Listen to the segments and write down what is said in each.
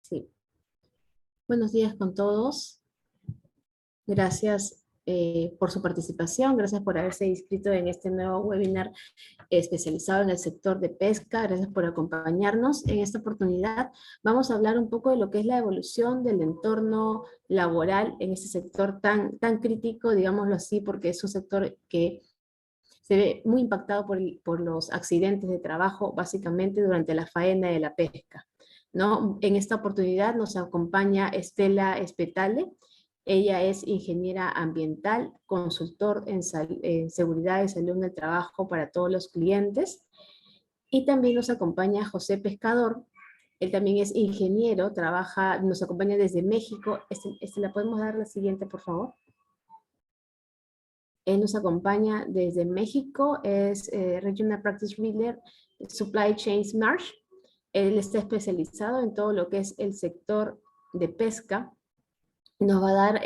Sí. Buenos días con todos. Gracias por su participación. Gracias por haberse inscrito en este nuevo webinar especializado en el sector de pesca. Gracias por acompañarnos. En esta oportunidad vamos a hablar un poco de lo que es la evolución del entorno laboral en este sector tan crítico, digámoslo así, porque es un sector que se ve muy impactado por los accidentes de trabajo, básicamente durante la faena de la pesca, ¿no? En esta oportunidad nos acompaña Estela Espetale. Ella es ingeniera ambiental, consultor en seguridad y salud en el trabajo para todos los clientes. Y también nos acompaña José Pescador. Él también es ingeniero, nos acompaña desde México. ¿La podemos dar la siguiente, por favor? Él nos acompaña desde México, es Regional Practice Leader, Supply Chains Marsh. Él está especializado en todo lo que es el sector de pesca. Nos va a dar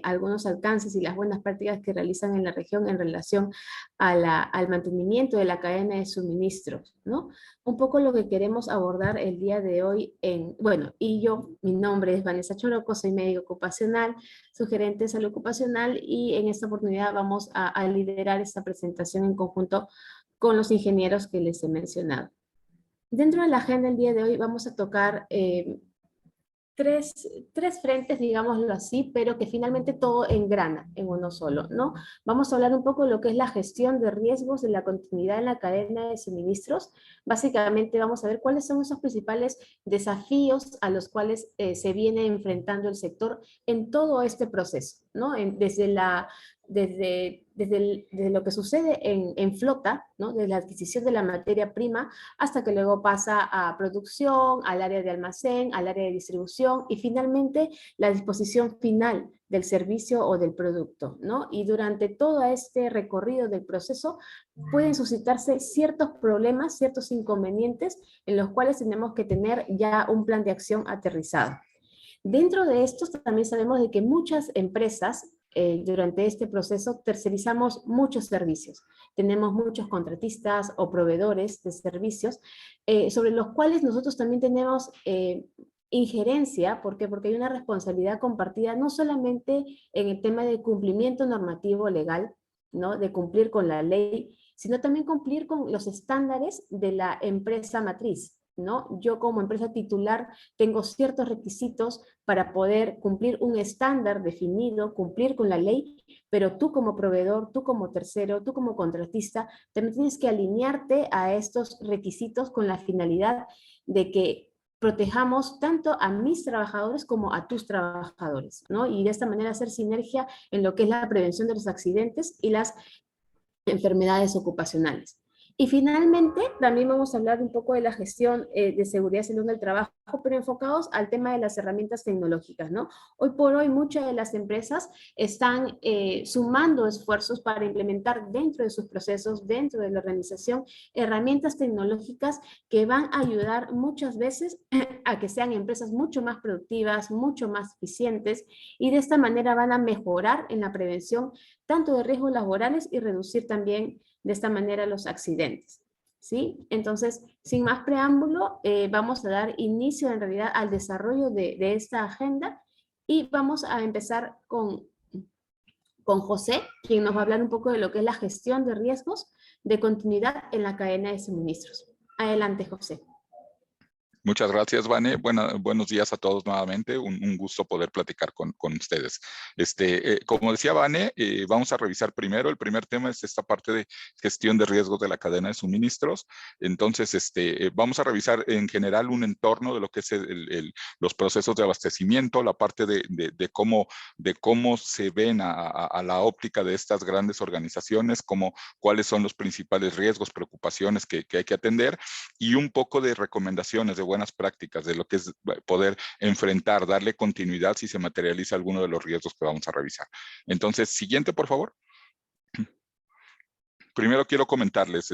algunos alcances y las buenas prácticas que realizan en la región en relación al mantenimiento de la cadena de suministros, ¿no? Un poco lo que queremos abordar el día de hoy mi nombre es Vanessa Choroco, soy médico ocupacional, sugerente de salud ocupacional, y en esta oportunidad vamos a liderar esta presentación en conjunto con los ingenieros que les he mencionado. Dentro de la agenda el día de hoy vamos a tocar tres frentes, digámoslo así, pero que finalmente todo engrana en uno solo, ¿no? Vamos a hablar un poco de lo que es la gestión de riesgos de la continuidad en la cadena de suministros. Básicamente vamos a ver cuáles son esos principales desafíos a los cuales se viene enfrentando el sector en todo este proceso, ¿no? Desde lo que sucede en flota, ¿no? Desde la adquisición de la materia prima hasta que luego pasa a producción, al área de almacén, al área de distribución y finalmente la disposición final del servicio o del producto, ¿no? Y durante todo este recorrido del proceso pueden suscitarse ciertos problemas, ciertos inconvenientes en los cuales tenemos que tener ya un plan de acción aterrizado. Dentro de estos también sabemos de que muchas empresas durante este proceso tercerizamos muchos servicios. Tenemos muchos contratistas o proveedores de servicios sobre los cuales nosotros también tenemos injerencia. ¿Por qué? Porque hay una responsabilidad compartida no solamente en el tema de cumplimiento normativo legal, ¿no? De cumplir con la ley, sino también cumplir con los estándares de la empresa matriz, ¿no? Yo como empresa titular tengo ciertos requisitos para poder cumplir un estándar definido, cumplir con la ley, pero tú como proveedor, tú como tercero, tú como contratista, también tienes que alinearte a estos requisitos con la finalidad de que protejamos tanto a mis trabajadores como a tus trabajadores, ¿no? Y de esta manera hacer sinergia en lo que es la prevención de los accidentes y las enfermedades ocupacionales. Y finalmente, también vamos a hablar un poco de la gestión de seguridad y salud en el trabajo, pero enfocados al tema de las herramientas tecnológicas, ¿no? Hoy por hoy, muchas de las empresas están sumando esfuerzos para implementar dentro de sus procesos, dentro de la organización, herramientas tecnológicas que van a ayudar muchas veces a que sean empresas mucho más productivas, mucho más eficientes, y de esta manera van a mejorar en la prevención tanto de riesgos laborales y reducir también de esta manera los accidentes. ¿Sí? Entonces, sin más preámbulo, vamos a dar inicio en realidad al desarrollo de esta agenda y vamos a empezar con José, quien nos va a hablar un poco de lo que es la gestión de riesgos de continuidad en la cadena de suministros. Adelante, José. Muchas gracias, Vane. Buenos días a todos nuevamente. Un gusto poder platicar con ustedes. Como decía Vane, vamos a revisar primero. El primer tema es esta parte de gestión de riesgos de la cadena de suministros. Entonces, vamos a revisar en general un entorno de lo que es los procesos de abastecimiento, la parte de cómo se ven a la óptica de estas grandes organizaciones, cuáles son los principales riesgos, preocupaciones que hay que atender, y un poco de recomendaciones de buenas prácticas de lo que es poder enfrentar, darle continuidad si se materializa alguno de los riesgos que vamos a revisar. Entonces, siguiente, por favor. Primero quiero comentarles,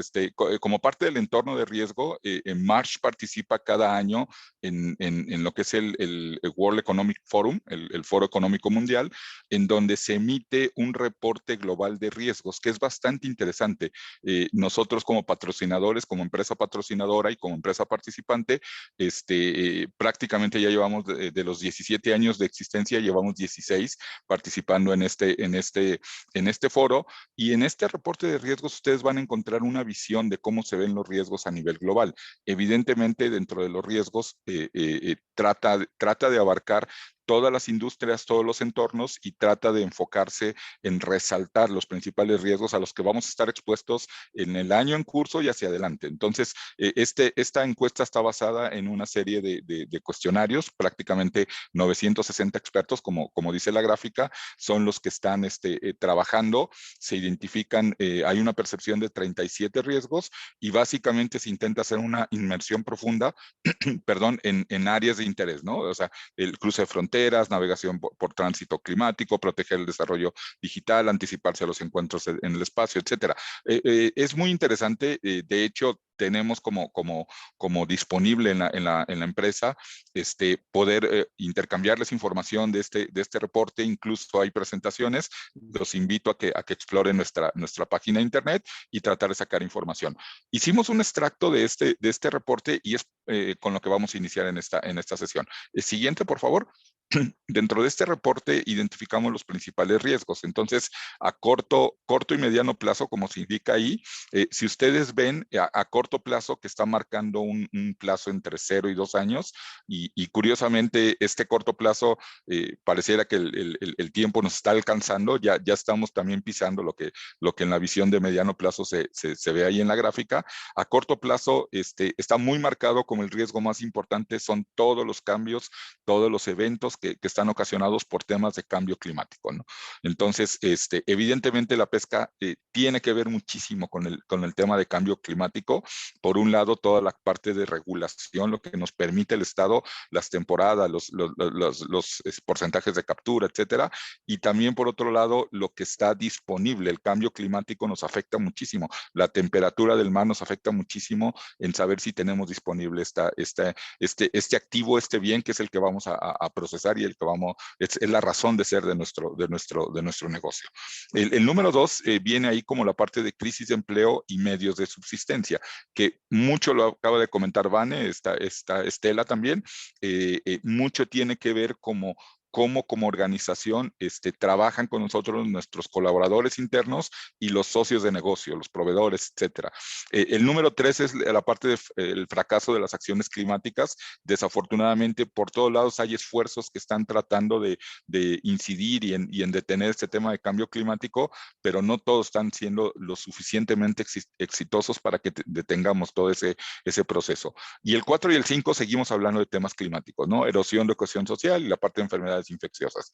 como parte del entorno de riesgo, Marsh participa cada año en lo que es el World Economic Forum, el Foro Económico Mundial, en donde se emite un reporte global de riesgos, que es bastante interesante. Nosotros como patrocinadores, como empresa patrocinadora y como empresa participante, prácticamente ya llevamos de los 17 años de existencia, llevamos 16 participando en este foro, y en este reporte de riesgos ustedes van a encontrar una visión de cómo se ven los riesgos a nivel global. Evidentemente, dentro de los riesgos, trata de abarcar todas las industrias, todos los entornos, y trata de enfocarse en resaltar los principales riesgos a los que vamos a estar expuestos en el año en curso y hacia adelante. Entonces, esta encuesta está basada en una serie de cuestionarios, prácticamente 960 expertos, como dice la gráfica, son los que están trabajando. Se identifican, hay una percepción de 37 riesgos, y básicamente se intenta hacer una inmersión profunda, perdón, en áreas de interés, ¿no? O sea, el cruce de fronteras, navegación por tránsito climático, proteger el desarrollo digital, anticiparse a los encuentros en el espacio, etcétera. Es muy interesante. De hecho, tenemos como disponible en la empresa poder intercambiarles información de este reporte. Incluso hay presentaciones. Los invito a que exploren nuestra página de internet y tratar de sacar información. Hicimos un extracto de este reporte, y es con lo que vamos a iniciar en esta sesión. El siguiente, por favor. Dentro de este reporte identificamos los principales riesgos. Entonces, a corto y mediano plazo, como se indica ahí, si ustedes ven a corto plazo, que está marcando un plazo entre 0 y 2 años, y curiosamente este corto plazo pareciera que el tiempo nos está alcanzando. Ya estamos también pisando lo que en la visión de mediano plazo se ve ahí en la gráfica. A corto plazo está muy marcado como el riesgo más importante son todos los cambios, todos los eventos que están ocasionados por temas de cambio climático, ¿no? Entonces, evidentemente la pesca tiene que ver muchísimo con el tema de cambio climático. Por un lado, toda la parte de regulación, lo que nos permite el Estado, las temporadas, los porcentajes de captura, etcétera. Y también, por otro lado, lo que está disponible. El cambio climático nos afecta muchísimo. La temperatura del mar nos afecta muchísimo en saber si tenemos disponible este activo, este bien, que es el que vamos a procesar, y el que es la razón de ser de nuestro negocio. El número 2 viene ahí como la parte de crisis de empleo y medios de subsistencia, que mucho lo acaba de comentar Vane, está Estela también. Mucho tiene que ver cómo como organización trabajan con nosotros nuestros colaboradores internos y los socios de negocio, los proveedores, etcétera. El número 3 es la parte del fracaso de las acciones climáticas. Desafortunadamente, por todos lados hay esfuerzos que están tratando de incidir y en detener este tema de cambio climático, pero no todos están siendo lo suficientemente exitosos para que detengamos todo ese proceso. Y el 4 y el 5 seguimos hablando de temas climáticos, ¿no? Erosión de cohesión social y la parte de enfermedades infecciosas.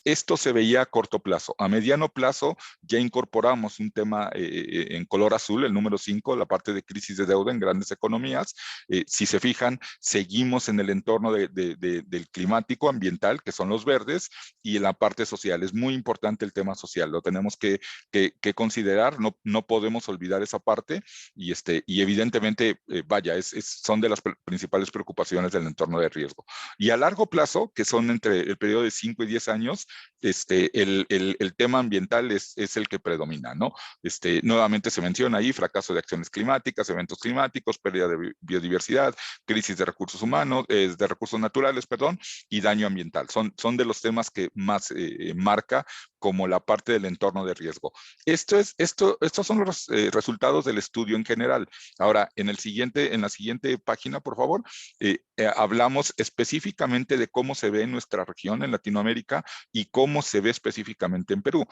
Esto se veía a corto plazo. A mediano plazo ya incorporamos un tema en color azul, el número 5, la parte de crisis de deuda en grandes economías. Si se fijan, seguimos en el entorno del climático ambiental, que son los verdes, y en la parte social. Es muy importante el tema social, lo tenemos que considerar, no podemos olvidar esa parte, y evidentemente, son de las principales preocupaciones del entorno de riesgo. Y a largo plazo, que son entre el periodo de 5 y 10 años, el tema ambiental es el que predomina, ¿no? Nuevamente se menciona ahí fracaso de acciones climáticas, eventos climáticos, pérdida de biodiversidad, crisis de recursos humanos, de recursos naturales, perdón, y daño ambiental. Son de los temas que más marca como la parte del entorno de riesgo. Estos son los resultados del estudio en general. Ahora, en la siguiente página, por favor, hablamos específicamente de cómo se ve en nuestra región, en Latinoamérica, y cómo se ve específicamente en Perú.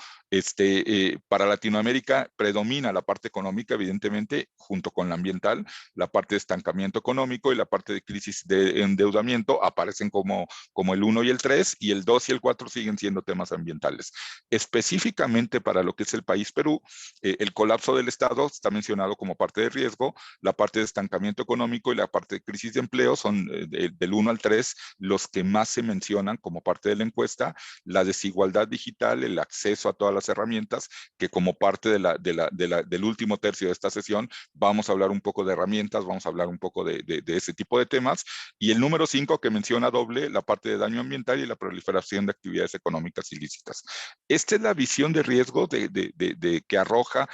Para Latinoamérica predomina la parte económica, evidentemente, junto con la ambiental. La parte de estancamiento económico y la parte de crisis de endeudamiento aparecen como el 1 y el 3, y el 2 y el 4 siguen siendo temas ambientales. Específicamente para lo que es el país Perú, el colapso del Estado está mencionado como parte de riesgo. La parte de estancamiento económico y la parte de crisis de empleo son del 1 al 3 los que más se mencionan como parte de la encuesta. La desigualdad digital, el acceso a todas las herramientas, que como parte del último tercio de esta sesión vamos a hablar un poco de herramientas, vamos a hablar un poco de ese tipo de temas. Y el número 5 que menciona doble, la parte de daño ambiental y la proliferación de actividades económicas ilícitas. Esta es la visión de riesgo que arroja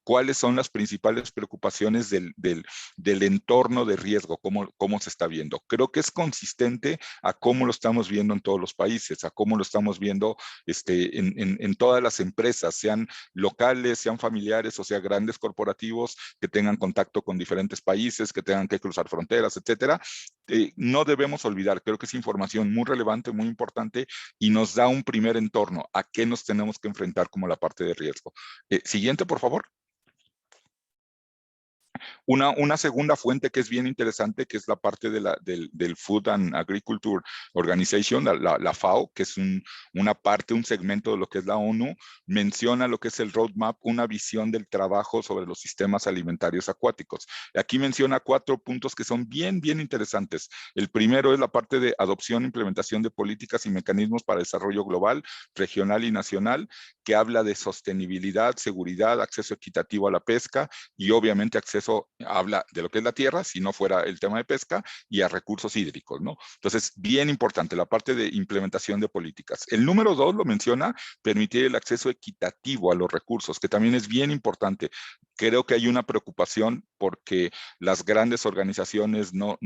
cuáles son las principales preocupaciones del entorno de riesgo, cómo se está viendo. Creo que es consistente a cómo lo estamos viendo en todos los países, a cómo lo estamos viendo en todas las empresas, sean locales, sean familiares o sean grandes corporativos que tengan contacto con diferentes países, que tengan que cruzar fronteras, etcétera. No debemos olvidar, creo que es información muy relevante, muy importante y nos da un primer entorno a qué nos tenemos que enfrentar como la parte de riesgo. Siguiente, por favor. Una segunda fuente que es bien interesante, que es la parte del Food and Agriculture Organization, la FAO, que es una parte, un segmento de lo que es la ONU, menciona lo que es el roadmap, una visión del trabajo sobre los sistemas alimentarios acuáticos. Aquí menciona 4 puntos que son bien interesantes. El primero es la parte de adopción e implementación de políticas y mecanismos para desarrollo global, regional y nacional, que habla de sostenibilidad, seguridad, acceso equitativo a la pesca y obviamente acceso, habla de lo que es la tierra, si no fuera el tema de pesca, y a recursos hídricos, ¿no? Entonces, bien importante la parte de implementación de políticas. El número 2 lo menciona, permitir el acceso equitativo a los recursos, que también es bien importante. Creo que hay una preocupación porque las grandes organizaciones no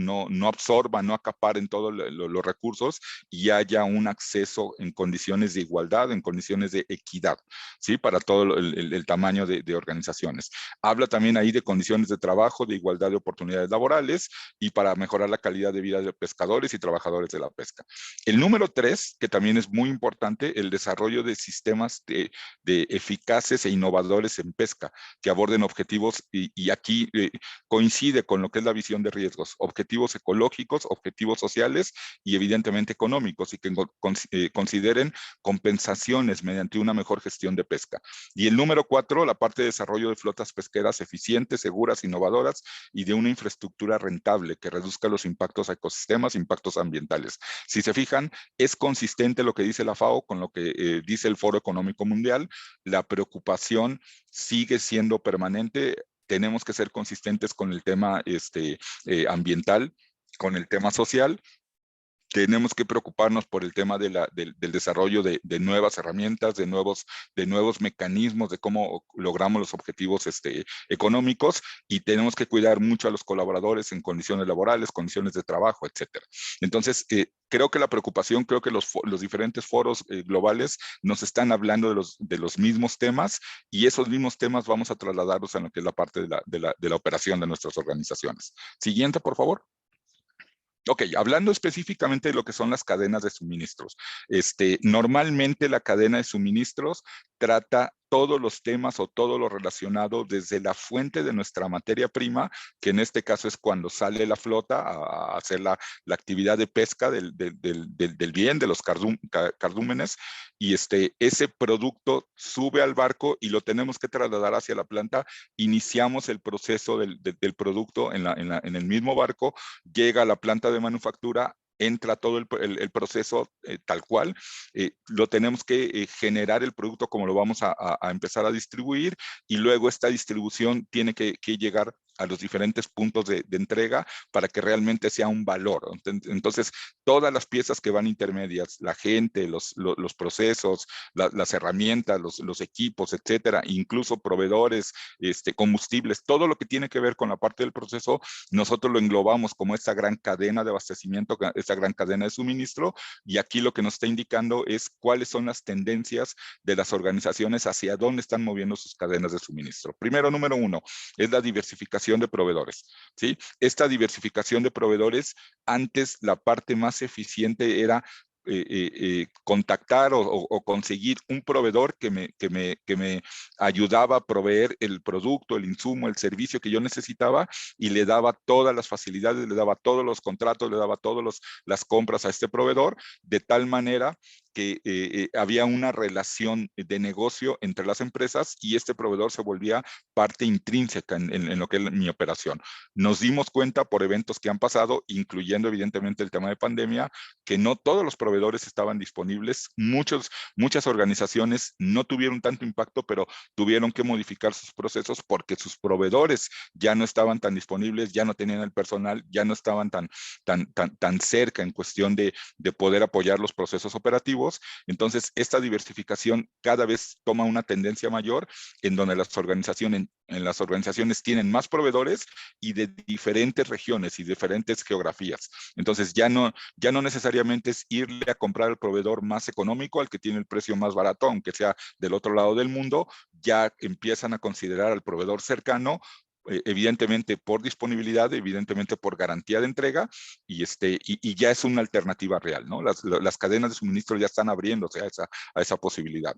absorban, no acaparen todos los recursos y haya un acceso en condiciones de igualdad, en condiciones de equidad, ¿sí? Para todo el tamaño de organizaciones. Habla también ahí de condiciones de trabajo, de igualdad de oportunidades laborales y para mejorar la calidad de vida de pescadores y trabajadores de la pesca. El número 3, que también es muy importante, el desarrollo de sistemas de eficaces e innovadores en pesca, que aborden objetivos, y aquí coincide con lo que es la visión de riesgos, objetivos ecológicos, objetivos sociales y evidentemente económicos, y que consideren compensaciones mediante una mejor gestión de pesca. Y el número 4, la parte de desarrollo de flotas pesqueras eficientes, seguras, innovadoras y de una infraestructura rentable que reduzca los impactos a ecosistemas, impactos ambientales. Si se fijan, es consistente lo que dice la FAO con lo que dice el Foro Económico Mundial. La preocupación sigue siendo permanente. Tenemos que ser consistentes con el tema ambiental, con el tema social. Tenemos que preocuparnos por el tema del desarrollo de nuevas herramientas, de nuevos mecanismos de cómo logramos los objetivos económicos, y tenemos que cuidar mucho a los colaboradores en condiciones laborales, condiciones de trabajo, etcétera. Entonces, creo que la preocupación, creo que los diferentes foros globales nos están hablando de los mismos temas, y esos mismos temas vamos a trasladarlos a lo que es la parte de la operación de nuestras organizaciones. Siguiente, por favor. Ok, hablando específicamente de lo que son las cadenas de suministros. Normalmente la cadena de suministros trata todos los temas o todo lo relacionado desde la fuente de nuestra materia prima, que en este caso es cuando sale la flota a hacer la actividad de pesca del bien, de los cardúmenes, y ese producto sube al barco y lo tenemos que trasladar hacia la planta. Iniciamos el proceso del producto en el mismo barco, llega a la planta de manufactura, entra todo el proceso tal cual, lo tenemos que generar el producto como lo vamos a empezar a distribuir, y luego esta distribución tiene que llegar a los diferentes puntos de entrega para que realmente sea un valor. Entonces, todas las piezas que van intermedias, la gente, los procesos, las herramientas, los equipos, etcétera, incluso proveedores, combustibles, todo lo que tiene que ver con la parte del proceso, nosotros lo englobamos como esta gran cadena de abastecimiento, esta gran cadena de suministro, y aquí lo que nos está indicando es cuáles son las tendencias de las organizaciones, hacia dónde están moviendo sus cadenas de suministro. Primero, número 1, es la diversificación de proveedores, ¿sí? Esta diversificación de proveedores, antes la parte más eficiente era contactar o conseguir un proveedor que me ayudaba a proveer el producto, el insumo, el servicio que yo necesitaba, y le daba todas las facilidades, le daba todos los contratos, le daba todas las compras a este proveedor, de tal manera que había una relación de negocio entre las empresas, y este proveedor se volvía parte intrínseca en lo que es mi operación. Nos dimos cuenta por eventos que han pasado, incluyendo evidentemente el tema de pandemia, que no todos los proveedores proveedores estaban disponibles. Muchas organizaciones no tuvieron tanto impacto, pero tuvieron que modificar sus procesos porque sus proveedores ya no estaban tan disponibles, ya no tenían el personal, ya no estaban tan cerca en cuestión de poder apoyar los procesos operativos. Entonces, esta diversificación cada vez toma una tendencia mayor en donde las organizaciones tienen más proveedores y de diferentes regiones y diferentes geografías. Entonces, ya no necesariamente es irle a comprar al proveedor más económico, al que tiene el precio más barato, aunque sea del otro lado del mundo, ya empiezan a considerar al proveedor cercano, evidentemente por disponibilidad, evidentemente por garantía de entrega, y ya es una alternativa real, ¿no? Las cadenas de suministro ya están abriéndose a esa posibilidad.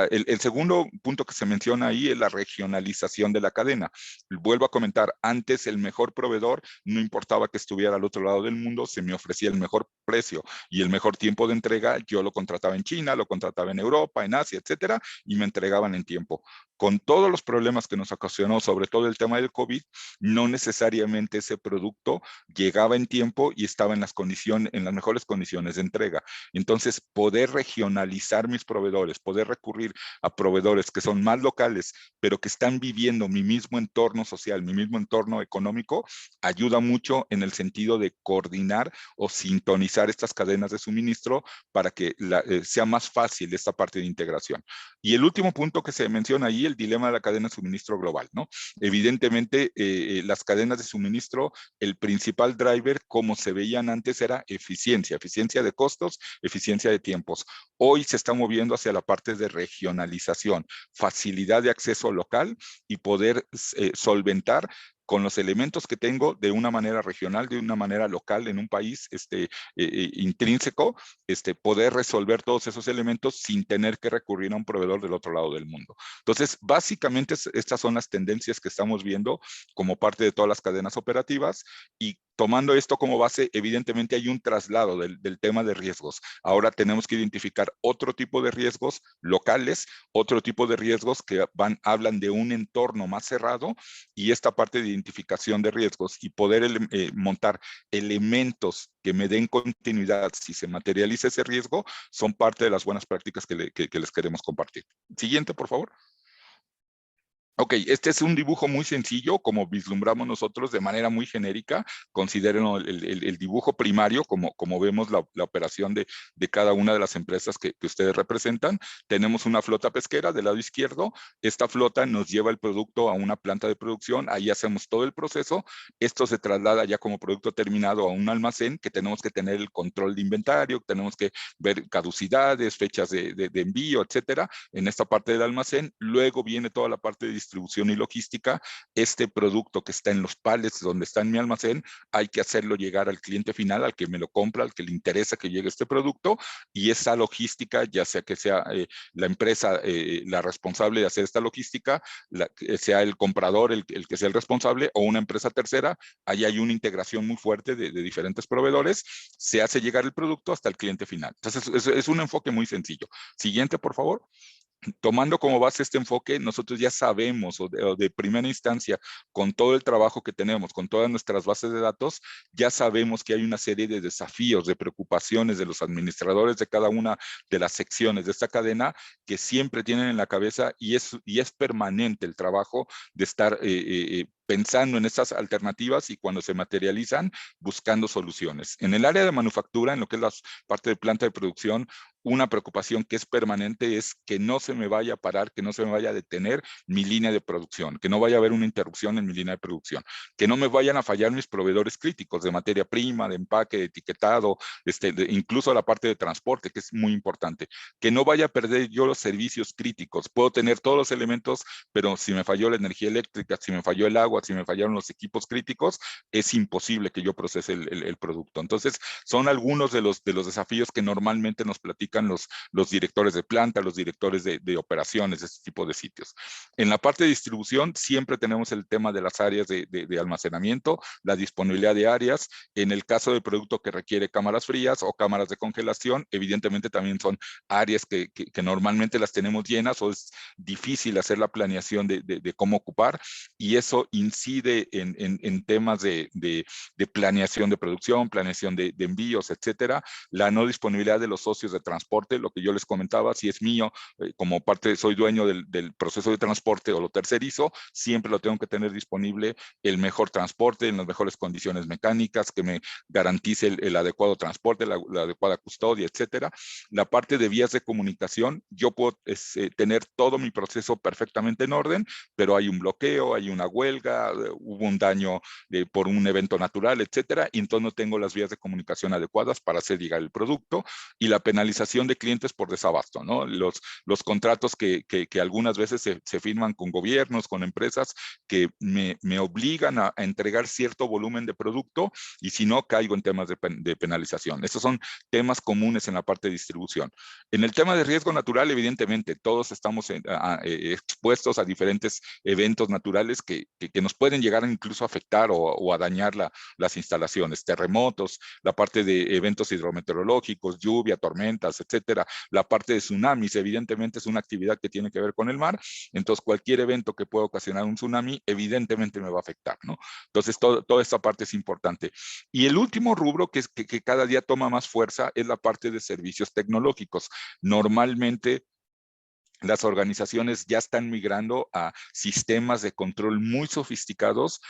El segundo punto que se menciona ahí es la regionalización de la cadena. Vuelvo a comentar, antes el mejor proveedor, no importaba que estuviera al otro lado del mundo, se me ofrecía el mejor precio y el mejor tiempo de entrega, yo lo contrataba en China, lo contrataba en Europa, en Asia, etcétera, y me entregaban en tiempo. Con todos los problemas que nos ocasionó, sobre todo el tema del COVID, no necesariamente ese producto llegaba en tiempo y estaba en las mejores condiciones de entrega. Entonces, poder regionalizar mis proveedores, poder recurrir a proveedores que son más locales, pero que están viviendo mi mismo entorno social, mi mismo entorno económico, ayuda mucho en el sentido de coordinar o sintonizar estas cadenas de suministro para que sea más fácil esta parte de integración. Y el último punto que se menciona ahí, el dilema de la cadena de suministro global, ¿no? Evidentemente, las cadenas de suministro, el principal driver, como se veían antes, era eficiencia de costos, eficiencia de tiempos. Hoy se está moviendo hacia la parte de regionalización, facilidad de acceso local y poder solventar con los elementos que tengo de una manera regional, de una manera local en un país intrínseco, poder resolver todos esos elementos sin tener que recurrir a un proveedor del otro lado del mundo. Entonces, básicamente estas son las tendencias que estamos viendo como parte de todas las cadenas operativas, y tomando esto como base, evidentemente hay un traslado del tema de riesgos. Ahora tenemos que identificar otro tipo de riesgos locales, otro tipo de riesgos que hablan de un entorno más cerrado, y esta parte de identificación de riesgos y poder montar elementos que me den continuidad si se materializa ese riesgo, son parte de las buenas prácticas que les queremos compartir. Siguiente, por favor. Ok, este es un dibujo muy sencillo, como vislumbramos nosotros de manera muy genérica. Consideren el dibujo primario, como vemos la operación de cada una de las empresas que ustedes representan. Tenemos una flota pesquera del lado izquierdo. Esta flota nos lleva el producto a una planta de producción. Ahí hacemos todo el proceso. Esto se traslada ya como producto terminado a un almacén, que tenemos que tener el control de inventario, tenemos que ver caducidades, fechas de envío, etcétera, en esta parte del almacén. Luego viene toda la parte de distribución y logística. Este producto que está en los pallets donde está en mi almacén, hay que hacerlo llegar al cliente final, al que me lo compra, al que le interesa que llegue este producto, y esa logística, ya sea que sea la empresa la responsable de hacer esta logística, sea el comprador el que sea el responsable, o una empresa tercera, ahí hay una integración muy fuerte de diferentes proveedores, se hace llegar el producto hasta el cliente final. Entonces, es un enfoque muy sencillo. Siguiente, por favor. Tomando como base este enfoque, nosotros ya sabemos, o de primera instancia, con todo el trabajo que tenemos, con todas nuestras bases de datos, ya sabemos que hay una serie de desafíos, de preocupaciones de los administradores de cada una de las secciones de esta cadena, que siempre tienen en la cabeza, y es permanente el trabajo de estar pensando en estas alternativas, y cuando se materializan, buscando soluciones. En el área de manufactura, en lo que es la parte de planta de producción, una preocupación que es permanente es que no se me vaya a parar, que no se me vaya a detener mi línea de producción, que no vaya a haber una interrupción en mi línea de producción, que no me vayan a fallar mis proveedores críticos de materia prima, de empaque, de etiquetado, incluso la parte de transporte, que es muy importante, que no vaya a perder yo los servicios críticos. Puedo tener todos los elementos, pero si me falló la energía eléctrica, si me falló el agua, si me fallaron los equipos críticos, es imposible que yo procese el producto. Entonces, son algunos de los desafíos que normalmente nos platican los directores de planta, los directores de operaciones de este tipo de sitios. En la parte de distribución siempre tenemos el tema de las áreas de almacenamiento, la disponibilidad de áreas. En el caso del producto que requiere cámaras frías o cámaras de congelación, evidentemente también son áreas que normalmente las tenemos llenas, o es difícil hacer la planeación de cómo ocupar, y eso incide en temas de planeación de producción, planeación de envíos, etcétera. La no disponibilidad de los socios de transporte, lo que yo les comentaba, si es mío, como parte, soy dueño del proceso de transporte o lo tercerizo, siempre lo tengo que tener disponible el mejor transporte en las mejores condiciones mecánicas, que me garantice el adecuado transporte, la adecuada custodia, etcétera. La parte de vías de comunicación, yo puedo tener todo mi proceso perfectamente en orden, pero hay un bloqueo, hay una huelga, hubo un daño por un evento natural, etcétera, y entonces no tengo las vías de comunicación adecuadas para hacer llegar el producto, y la penalización de clientes por desabasto, ¿no? Los contratos que algunas veces se firman con gobiernos, con empresas que me obligan a entregar cierto volumen de producto, y si no, caigo en temas de penalización. Estos son temas comunes en la parte de distribución. En el tema de riesgo natural, evidentemente, todos estamos expuestos a diferentes eventos naturales que nos pueden llegar incluso a afectar o a dañar las instalaciones, terremotos, la parte de eventos hidrometeorológicos, lluvia, tormentas, etcétera. La parte de tsunamis, evidentemente, es una actividad que tiene que ver con el mar. Entonces, cualquier evento que pueda ocasionar un tsunami, evidentemente me va a afectar, ¿no? Entonces, toda esta parte es importante. Y el último rubro que cada día toma más fuerza es la parte de servicios tecnológicos. Normalmente, las organizaciones ya están migrando a sistemas de control muy sofisticados,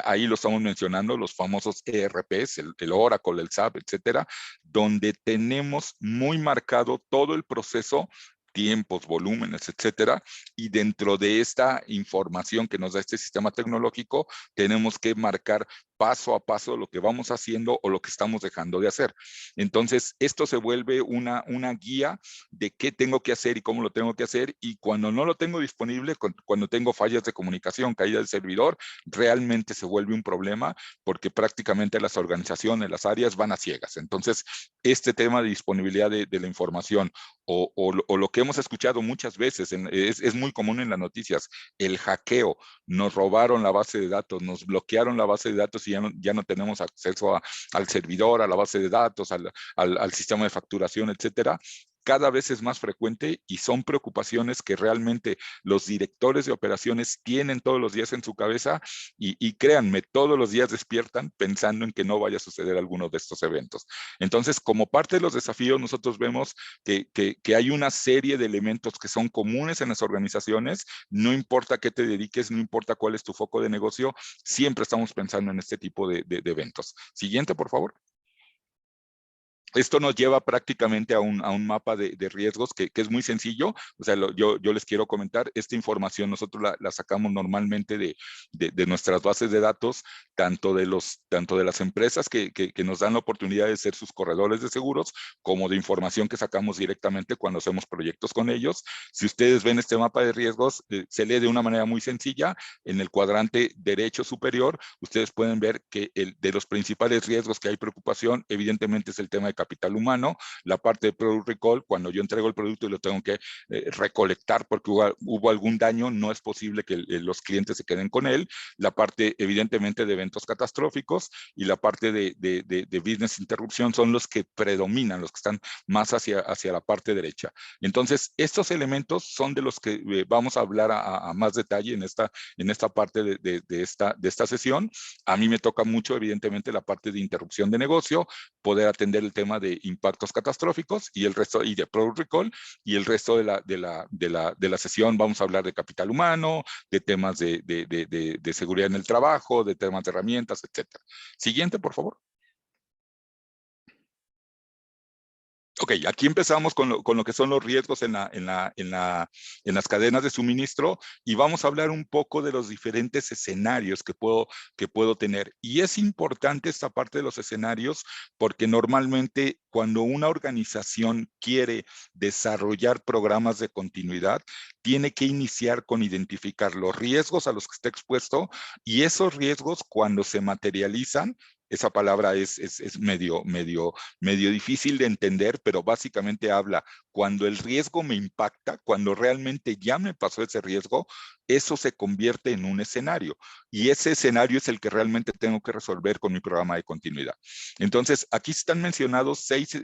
ahí lo estamos mencionando, los famosos ERPs, el Oracle, el SAP, etcétera, donde tenemos muy marcado todo el proceso, tiempos, volúmenes, etcétera, y dentro de esta información que nos da este sistema tecnológico, tenemos que marcar paso a paso lo que vamos haciendo o lo que estamos dejando de hacer. Entonces, esto se vuelve una guía de qué tengo que hacer y cómo lo tengo que hacer, y cuando no lo tengo disponible, cuando tengo fallas de comunicación, caída del servidor, realmente se vuelve un problema, porque prácticamente las organizaciones, las áreas van a ciegas. Entonces, este tema de disponibilidad de la información o lo que hemos escuchado muchas veces, es muy común en las noticias, el hackeo, nos robaron la base de datos, nos bloquearon la base de datos y ya no tenemos acceso al servidor, a la base de datos, al sistema de facturación, etcétera. Cada vez es más frecuente y son preocupaciones que realmente los directores de operaciones tienen todos los días en su cabeza, y créanme, todos los días despiertan pensando en que no vaya a suceder alguno de estos eventos. Entonces, como parte de los desafíos, nosotros vemos que hay una serie de elementos que son comunes en las organizaciones, no importa qué te dediques, no importa cuál es tu foco de negocio, siempre estamos pensando en este tipo de eventos. Siguiente, por favor. Esto nos lleva prácticamente a un mapa de riesgos que es muy sencillo. O sea, yo les quiero comentar, esta información nosotros la sacamos normalmente de nuestras bases de datos, tanto de las empresas que nos dan la oportunidad de ser sus corredores de seguros, como de información que sacamos directamente cuando hacemos proyectos con ellos. Si ustedes ven este mapa de riesgos, se lee de una manera muy sencilla. En el cuadrante derecho superior, ustedes pueden ver que de los principales riesgos que hay preocupación, evidentemente es el tema de capital humano, la parte de product recall, cuando yo entrego el producto y lo tengo que recolectar porque hubo algún daño, no es posible que los clientes se queden con él, la parte evidentemente de eventos catastróficos, y la parte de business interrupción son los que predominan, los que están más hacia la parte derecha. Entonces, estos elementos son de los que vamos a hablar a más detalle en esta parte de esta sesión. A mí me toca mucho, evidentemente, la parte de interrupción de negocio, poder atender el tema de impactos catastróficos y el resto, y de product recall, y el resto de la sesión vamos a hablar de capital humano, de temas de seguridad en el trabajo, de temas de herramientas, etcétera. Siguiente, por favor. Ok, aquí empezamos con lo que son los riesgos en las cadenas de suministro, y vamos a hablar un poco de los diferentes escenarios que puedo tener. Y es importante esta parte de los escenarios, porque normalmente cuando una organización quiere desarrollar programas de continuidad, tiene que iniciar con identificar los riesgos a los que está expuesto, y esos riesgos, cuando se materializan, esa palabra es medio difícil de entender, pero básicamente habla cuando el riesgo me impacta, cuando realmente ya me pasó ese riesgo, eso se convierte en un escenario y ese escenario es el que realmente tengo que resolver con mi programa de continuidad. Entonces, aquí están mencionados seis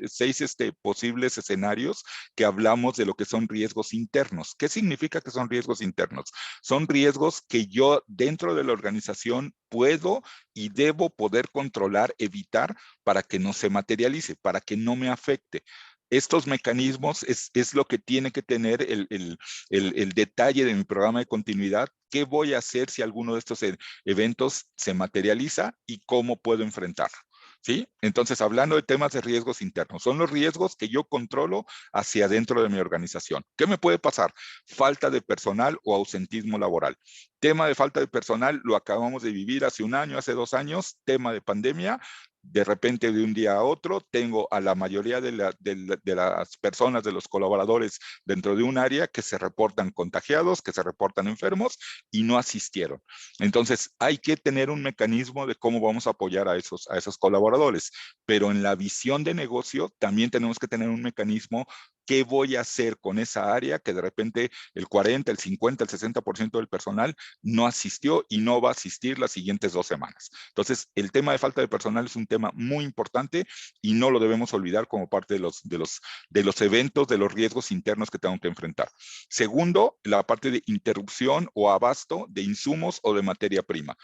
posibles escenarios que hablamos de lo que son riesgos internos. ¿Qué significa que son riesgos internos? Son riesgos que yo dentro de la organización puedo y debo poder controlar, evitar para que no se materialice, para que no me afecte. Estos mecanismos es lo que tiene que tener el detalle de mi programa de continuidad. ¿Qué voy a hacer si alguno de estos eventos se materializa y cómo puedo enfrentarlo? ¿Sí? Entonces, hablando de temas de riesgos internos, son los riesgos que yo controlo hacia adentro de mi organización. ¿Qué me puede pasar? Falta de personal o ausentismo laboral. Tema de falta de personal lo acabamos de vivir hace un año, hace 2 años, tema de pandemia. De repente, de un día a otro, tengo a la mayoría de las personas, de los colaboradores dentro de un área que se reportan contagiados, que se reportan enfermos y no asistieron. Entonces, hay que tener un mecanismo de cómo vamos a apoyar a esos colaboradores, pero en la visión de negocio también tenemos que tener un mecanismo. ¿Qué voy a hacer con esa área que de repente el 40, el 50, el 60% del personal no asistió y no va a asistir las siguientes 2 semanas? Entonces, el tema de falta de personal es un tema muy importante y no lo debemos olvidar como parte de los eventos, de los riesgos internos que tengo que enfrentar. Segundo, la parte de interrupción o abasto de insumos o de materia prima.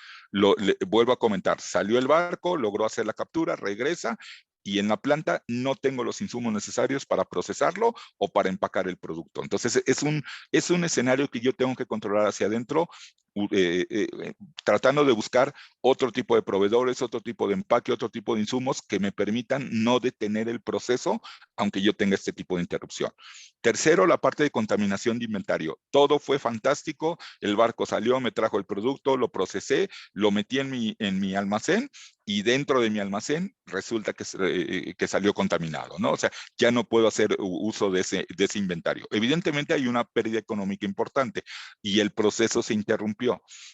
Vuelvo a comentar, salió el barco, logró hacer la captura, regresa y en la planta no tengo los insumos necesarios para procesarlo o para empacar el producto. Entonces, es un escenario que yo tengo que controlar hacia adentro, tratando de buscar otro tipo de proveedores, otro tipo de empaque, otro tipo de insumos que me permitan no detener el proceso, aunque yo tenga este tipo de interrupción. Tercero, la parte de contaminación de inventario. Todo fue fantástico, el barco salió, me trajo el producto, lo procesé, lo metí en mi almacén y dentro de mi almacén resulta que salió contaminado, ¿no? O sea, ya no puedo hacer uso de ese inventario. Evidentemente hay una pérdida económica importante y el proceso se interrumpió.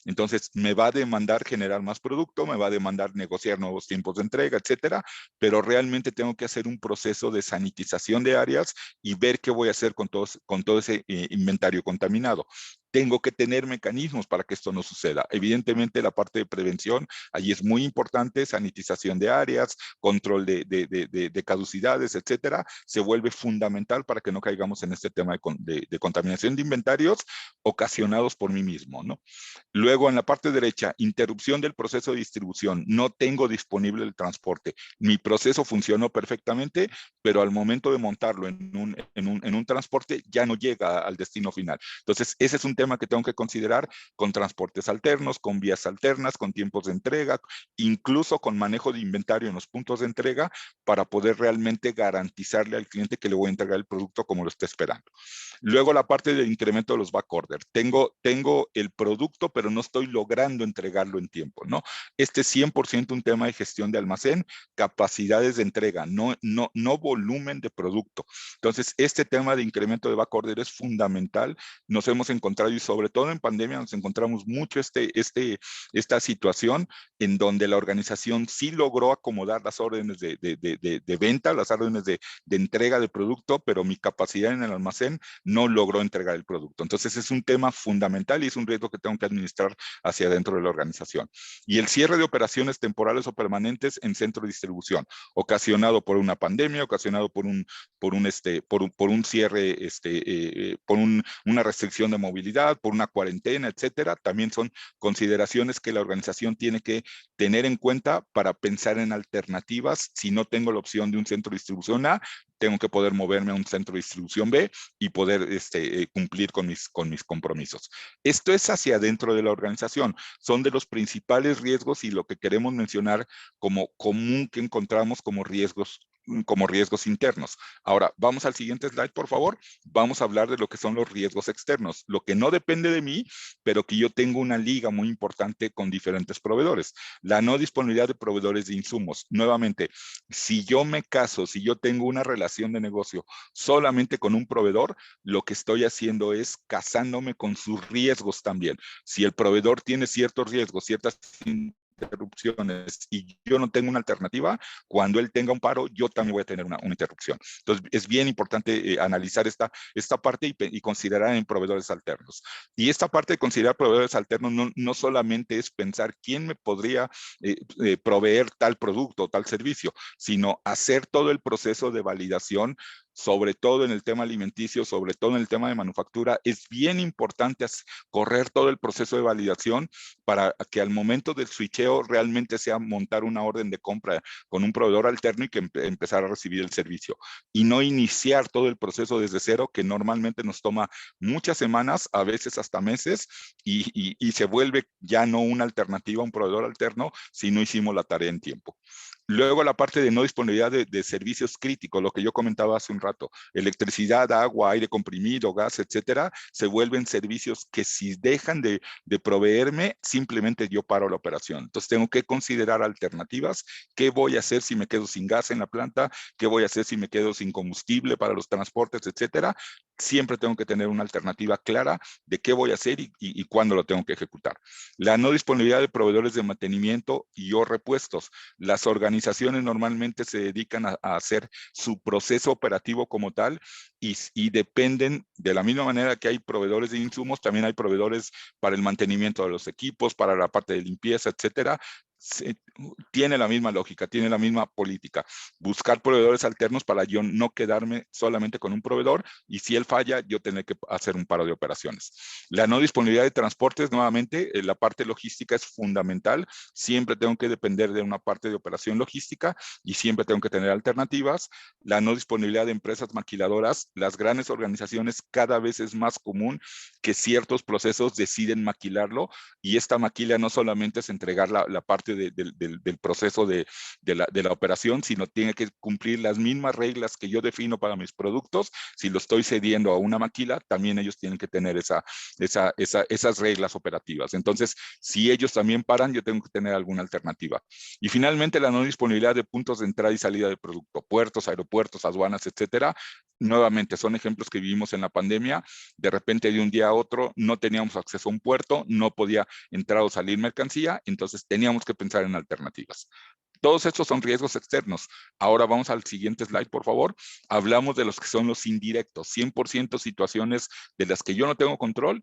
Entonces, me va a demandar generar más producto, me va a demandar negociar nuevos tiempos de entrega, etcétera, pero realmente tengo que hacer un proceso de sanitización de áreas y ver qué voy a hacer con todo ese inventario contaminado. Tengo que tener mecanismos para que esto no suceda. Evidentemente, la parte de prevención allí es muy importante, sanitización de áreas, control de caducidades, etcétera, se vuelve fundamental para que no caigamos en este tema de contaminación de inventarios ocasionados por mí mismo, ¿no? Luego, en la parte derecha, interrupción del proceso de distribución. No tengo disponible el transporte. Mi proceso funcionó perfectamente, pero al momento de montarlo en un transporte ya no llega al destino final. Entonces, ese es un tema que tengo que considerar con transportes alternos, con vías alternas, con tiempos de entrega, incluso con manejo de inventario en los puntos de entrega para poder realmente garantizarle al cliente que le voy a entregar el producto como lo está esperando. Luego la parte del incremento de los back order. Tengo el producto, pero no estoy logrando entregarlo en tiempo, ¿no? Este es 100% un tema de gestión de almacén, capacidades de entrega, no volumen de producto. Entonces, este tema de incremento de back order es fundamental. Nos hemos encontrado, y sobre todo en pandemia, nos encontramos mucho esta situación en donde la organización sí logró acomodar las órdenes de venta, las órdenes de entrega de producto, pero mi capacidad en el almacén no logró entregar el producto. Entonces es un tema fundamental y es un riesgo que tengo que administrar hacia adentro de la organización. Y el cierre de operaciones temporales o permanentes en centro de distribución, ocasionado por una pandemia, ocasionado por un cierre, una restricción de movilidad, por una cuarentena, etcétera, también son consideraciones que la organización tiene que tener en cuenta para pensar en alternativas. Si no tengo la opción de un centro de distribución A, tengo que poder moverme a un centro de distribución B y poder cumplir con mis compromisos. Esto es hacia adentro de la organización. Son de los principales riesgos y lo que queremos mencionar como común que encontramos como riesgos internos. Ahora, vamos al siguiente slide, por favor. Vamos a hablar de lo que son los riesgos externos, lo que no depende de mí, pero que yo tengo una liga muy importante con diferentes proveedores. La no disponibilidad de proveedores de insumos. Nuevamente, si yo me caso, si yo tengo una relación de negocio solamente con un proveedor, lo que estoy haciendo es casándome con sus riesgos también. Si el proveedor tiene ciertos riesgos, ciertas interrupciones y yo no tengo una alternativa, cuando él tenga un paro, yo también voy a tener una interrupción. Entonces, es bien importante analizar esta parte y considerar en proveedores alternos. Y esta parte de considerar proveedores alternos no solamente es pensar quién me podría proveer tal producto o tal servicio, sino hacer todo el proceso de validación, sobre todo en el tema alimenticio, sobre todo en el tema de manufactura. Es bien importante correr todo el proceso de validación para que al momento del switcheo realmente sea montar una orden de compra con un proveedor alterno y que empezar a recibir el servicio. Y no iniciar todo el proceso desde cero, que normalmente nos toma muchas semanas, a veces hasta meses, y se vuelve ya no una alternativa a un proveedor alterno si no hicimos la tarea en tiempo. Luego la parte de no disponibilidad de servicios críticos, lo que yo comentaba hace un rato, electricidad, agua, aire comprimido, gas, etcétera, se vuelven servicios que si dejan de proveerme, simplemente yo paro la operación. Entonces tengo que considerar alternativas. ¿Qué voy a hacer si me quedo sin gas en la planta? ¿Qué voy a hacer si me quedo sin combustible para los transportes, etcétera? Siempre tengo que tener una alternativa clara de qué voy a hacer y cuándo lo tengo que ejecutar. La no disponibilidad de proveedores de mantenimiento y o repuestos. Las organizaciones normalmente se dedican a hacer su proceso operativo como tal y dependen de la misma manera que hay proveedores de insumos, también hay proveedores para el mantenimiento de los equipos, para la parte de limpieza, etcétera. Tiene la misma lógica, tiene la misma política. Buscar proveedores alternos para yo no quedarme solamente con un proveedor y si él falla, yo tener que hacer un paro de operaciones. La no disponibilidad de transportes, nuevamente, la parte logística es fundamental. Siempre tengo que depender de una parte de operación logística y siempre tengo que tener alternativas. La no disponibilidad de empresas maquiladoras, las grandes organizaciones cada vez es más común que ciertos procesos deciden maquilarlo y esta maquila no solamente es entregar la parte del proceso de la operación, sino tiene que cumplir las mismas reglas que yo defino para mis productos. Si lo estoy cediendo a una maquila, también ellos tienen que tener esas reglas operativas. Entonces, si ellos también paran, yo tengo que tener alguna alternativa. Y finalmente, la no disponibilidad de puntos de entrada y salida de producto, puertos, aeropuertos, aduanas, etcétera. Nuevamente, son ejemplos que vivimos en la pandemia. De repente, de un día a otro, no teníamos acceso a un puerto, no podía entrar o salir mercancía, entonces teníamos que pensar en alternativas. Todos estos son riesgos externos. Ahora vamos al siguiente slide, por favor. Hablamos de los que son los indirectos, 100% situaciones de las que yo no tengo control,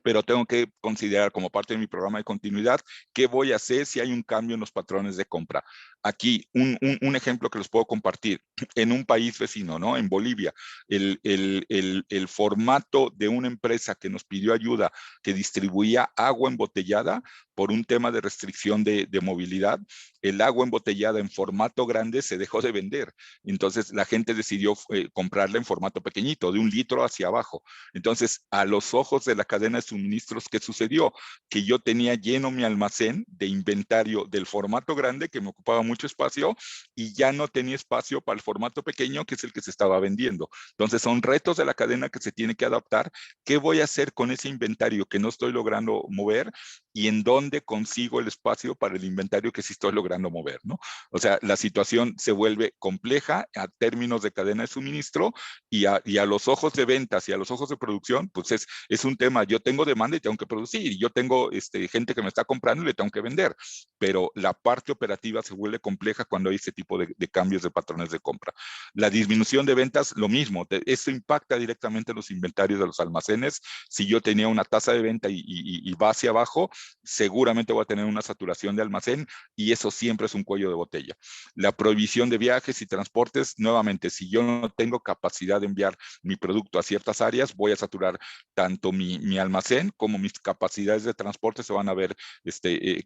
pero tengo que considerar como parte de mi programa de continuidad qué voy a hacer si hay un cambio en los patrones de compra. Aquí un ejemplo que les puedo compartir. En un país vecino, ¿no? En Bolivia, el formato de una empresa que nos pidió ayuda, que distribuía agua embotellada por un tema de restricción de movilidad, el agua embotellada en formato grande se dejó de vender. Entonces la gente decidió comprarla en formato pequeñito, de 1 litro hacia abajo. Entonces, a los ojos de la cadena de suministros, ¿qué sucedió? Que yo tenía lleno mi almacén de inventario del formato grande, que me ocupaba mucho espacio, y ya no tenía espacio para el formato pequeño, que es el que se estaba vendiendo. Entonces, son retos de la cadena que se tiene que adaptar. ¿Qué voy a hacer con ese inventario que no estoy logrando mover? ¿Y en dónde consigo el espacio para el inventario que sí estoy logrando mover, ¿no? O sea, la situación se vuelve compleja a términos de cadena de suministro y a los ojos de ventas y a los ojos de producción, pues es un tema. Yo tengo demanda y tengo que producir, y yo tengo gente que me está comprando y le tengo que vender, pero la parte operativa se vuelve compleja cuando hay este tipo de cambios de patrones de compra. La disminución de ventas, lo mismo. Esto impacta directamente en los inventarios de los almacenes. Si yo tenía una tasa de venta y va hacia abajo, seguramente voy a tener una saturación de almacén y eso siempre es un cuello de botella. La prohibición de viajes y transportes, nuevamente, si yo no tengo capacidad de enviar mi producto a ciertas áreas, voy a saturar tanto mi almacén como mis capacidades de transporte se van a ver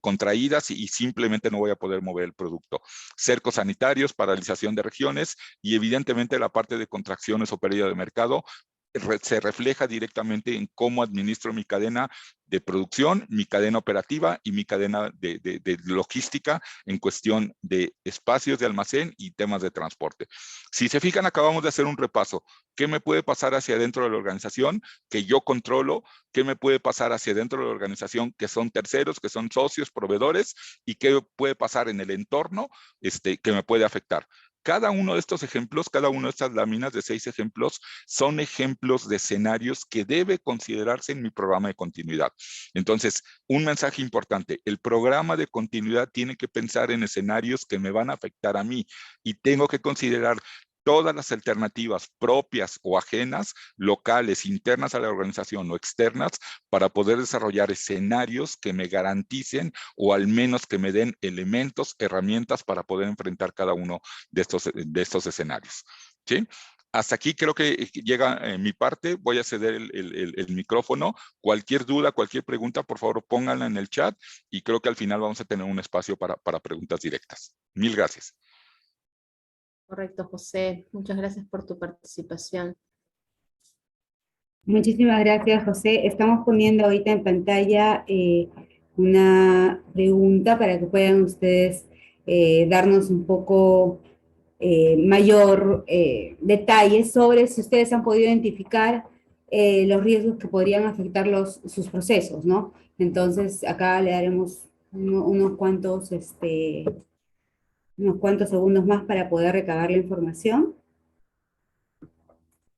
contraídas y simplemente no voy a poder mover el producto. Cercos sanitarios, paralización de regiones y evidentemente la parte de contracciones o pérdida de mercado se refleja directamente en cómo administro mi cadena de producción, mi cadena operativa y mi cadena de logística en cuestión de espacios de almacén y temas de transporte. Si se fijan, acabamos de hacer un repaso. ¿Qué me puede pasar hacia adentro de la organización que yo controlo? ¿Qué me puede pasar hacia adentro de la organización que son terceros, que son socios, proveedores? ¿Y qué puede pasar en el entorno que me puede afectar? Cada uno de estos ejemplos, cada una de estas láminas de 6 ejemplos, son ejemplos de escenarios que debe considerarse en mi programa de continuidad. Entonces, un mensaje importante, el programa de continuidad tiene que pensar en escenarios que me van a afectar a mí y tengo que considerar todas las alternativas propias o ajenas, locales, internas a la organización o externas, para poder desarrollar escenarios que me garanticen o al menos que me den elementos, herramientas para poder enfrentar cada uno de estos escenarios. ¿Sí? Hasta aquí creo que llega mi parte. Voy a ceder el micrófono. Cualquier duda, cualquier pregunta, por favor, pónganla en el chat y creo que al final vamos a tener un espacio para preguntas directas. Mil gracias. Correcto, José. Muchas gracias por tu participación. Muchísimas gracias, José. Estamos poniendo ahorita en pantalla una pregunta para que puedan ustedes darnos un poco mayor detalle sobre si ustedes han podido identificar los riesgos que podrían afectar sus procesos, ¿no? Entonces, acá le daremos unos cuantos segundos más para poder recabar la información.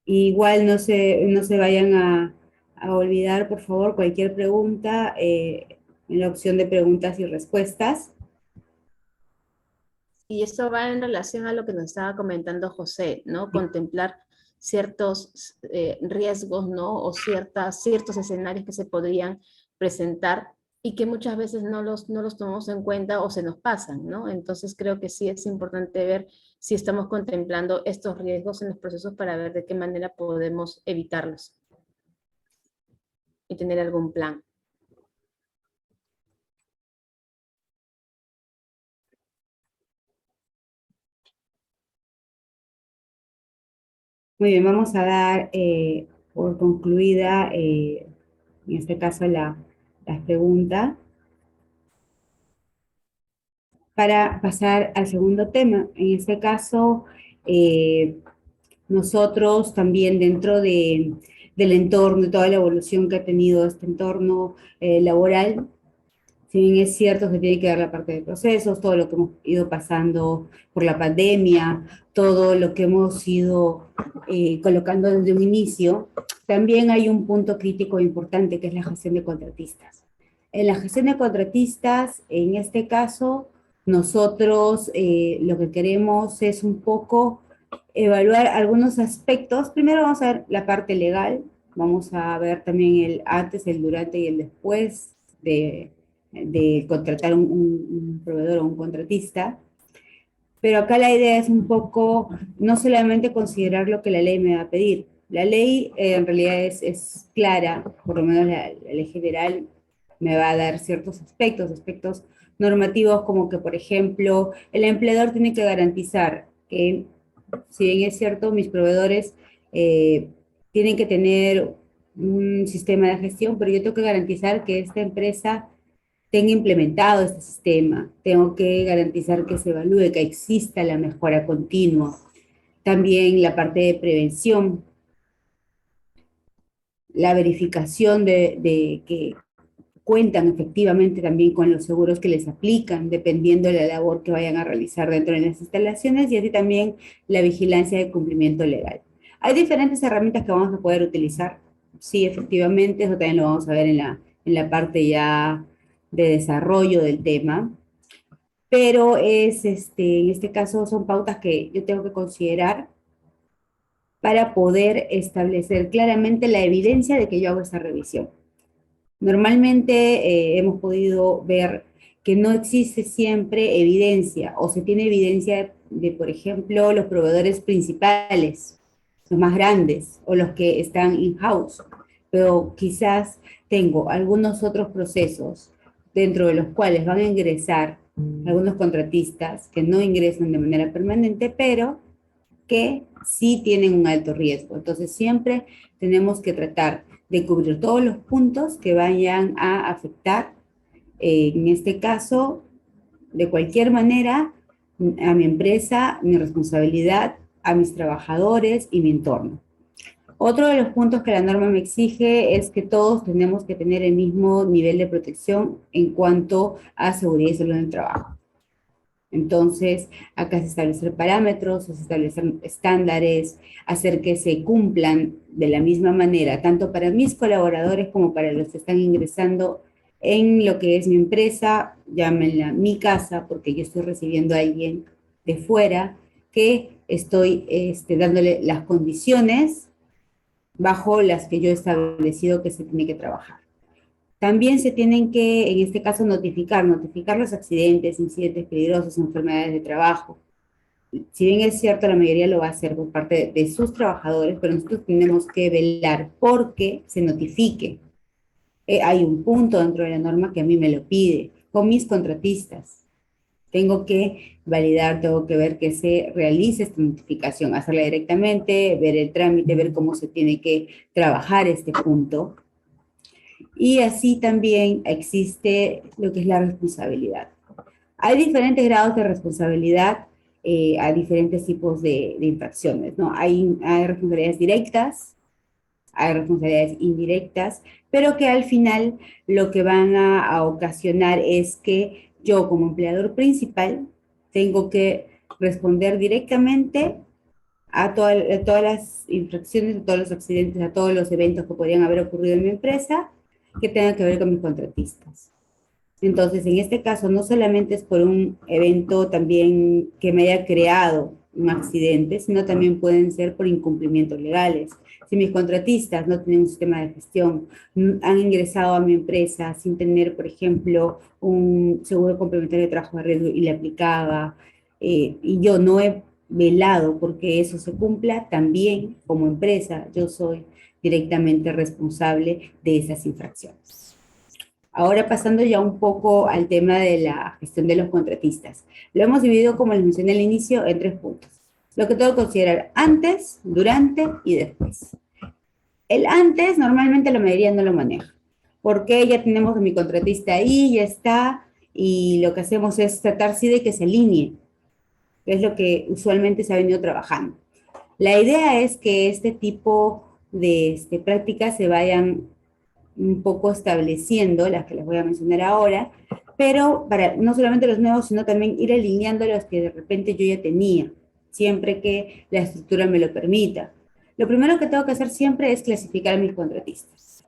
Igual no se vayan a olvidar, por favor, cualquier pregunta en la opción de preguntas y respuestas. Y esto va en relación a lo que nos estaba comentando José, ¿no? Contemplar ciertos riesgos, ¿no? O ciertos escenarios que se podrían presentar y que muchas veces no los tomamos en cuenta o se nos pasan, ¿no? Entonces creo que sí es importante ver si estamos contemplando estos riesgos en los procesos para ver de qué manera podemos evitarlos y tener algún plan. Muy bien, vamos a dar por concluida, en este caso, las preguntas, para pasar al segundo tema. En este caso, nosotros también dentro del entorno, de toda la evolución que ha tenido este entorno laboral, si bien es cierto que tiene que ver la parte de procesos, todo lo que hemos ido pasando por la pandemia, todo lo que hemos ido colocando desde un inicio, también hay un punto crítico importante que es la gestión de contratistas. En la gestión de contratistas, en este caso, nosotros lo que queremos es un poco evaluar algunos aspectos. Primero vamos a ver la parte legal, vamos a ver también el antes, el durante y el después de contratar un proveedor o un contratista. Pero acá la idea es un poco, no solamente considerar lo que la ley me va a pedir. La ley en realidad es clara, por lo menos la ley general me va a dar ciertos aspectos normativos, como que, por ejemplo, el empleador tiene que garantizar que, si bien es cierto, mis proveedores tienen que tener un sistema de gestión, pero yo tengo que garantizar que esta empresa tenga implementado este sistema, tengo que garantizar que se evalúe, que exista la mejora continua. También la parte de prevención, la verificación de que cuentan efectivamente también con los seguros que les aplican, dependiendo de la labor que vayan a realizar dentro de las instalaciones, y así también la vigilancia de cumplimiento legal. Hay diferentes herramientas que vamos a poder utilizar. Sí, efectivamente, eso también lo vamos a ver en la parte ya de desarrollo del tema, pero en este caso son pautas que yo tengo que considerar para poder establecer claramente la evidencia de que yo hago esta revisión. Normalmente hemos podido ver que no existe siempre evidencia, o se tiene evidencia de, por ejemplo, los proveedores principales, los más grandes, o los que están in-house, pero quizás tengo algunos otros procesos dentro de los cuales van a ingresar algunos contratistas que no ingresan de manera permanente, pero que sí tienen un alto riesgo. Entonces siempre tenemos que tratar de cubrir todos los puntos que vayan a afectar, en este caso, de cualquier manera, a mi empresa, mi responsabilidad, a mis trabajadores y mi entorno. Otro de los puntos que la norma me exige es que todos tenemos que tener el mismo nivel de protección en cuanto a seguridad y salud en el trabajo. Entonces, acá se establecen parámetros, se establecen estándares, hacer que se cumplan de la misma manera, tanto para mis colaboradores como para los que están ingresando en lo que es mi empresa, llámenla mi casa, porque yo estoy recibiendo a alguien de fuera, que estoy dándole las condiciones bajo las que yo he establecido que se tiene que trabajar. También se tienen que, en este caso, notificar los accidentes, incidentes peligrosos, enfermedades de trabajo. Si bien es cierto, la mayoría lo va a hacer por parte de sus trabajadores, pero nosotros tenemos que velar porque se notifique. Hay un punto dentro de la norma que a mí me lo pide, con mis contratistas. Tengo que validar, tengo que ver que se realice esta notificación, hacerla directamente, ver el trámite, ver cómo se tiene que trabajar este punto. Y así también existe lo que es la responsabilidad. Hay diferentes grados de responsabilidad a diferentes tipos de infracciones, ¿no? Hay responsabilidades directas, hay responsabilidades indirectas, pero que al final lo que van a ocasionar es que yo como empleador principal tengo que responder directamente a todas las infracciones, a todos los accidentes, a todos los eventos que podrían haber ocurrido en mi empresa que tengan que ver con mis contratistas. Entonces, en este caso, no solamente es por un evento también que me haya creado un accidente, sino también pueden ser por incumplimientos legales. Si mis contratistas no tienen un sistema de gestión, han ingresado a mi empresa sin tener, por ejemplo, un seguro complementario de trabajo de riesgo y le aplicaba, y yo no he velado porque eso se cumpla, también como empresa yo soy directamente responsable de esas infracciones. Ahora pasando ya un poco al tema de la gestión de los contratistas. Lo hemos dividido, como les mencioné al inicio, en 3 puntos. Lo que tengo que considerar antes, durante y después. El antes, normalmente la mayoría no lo maneja, porque ya tenemos a mi contratista ahí, ya está, y lo que hacemos es tratar sí de que se alinee, que es lo que usualmente se ha venido trabajando. La idea es que este tipo de prácticas se vayan un poco estableciendo, las que les voy a mencionar ahora, pero para no solamente los nuevos, sino también ir alineando los que de repente yo ya tenía, siempre que la estructura me lo permita. Lo primero que tengo que hacer siempre es clasificar a mis contratistas.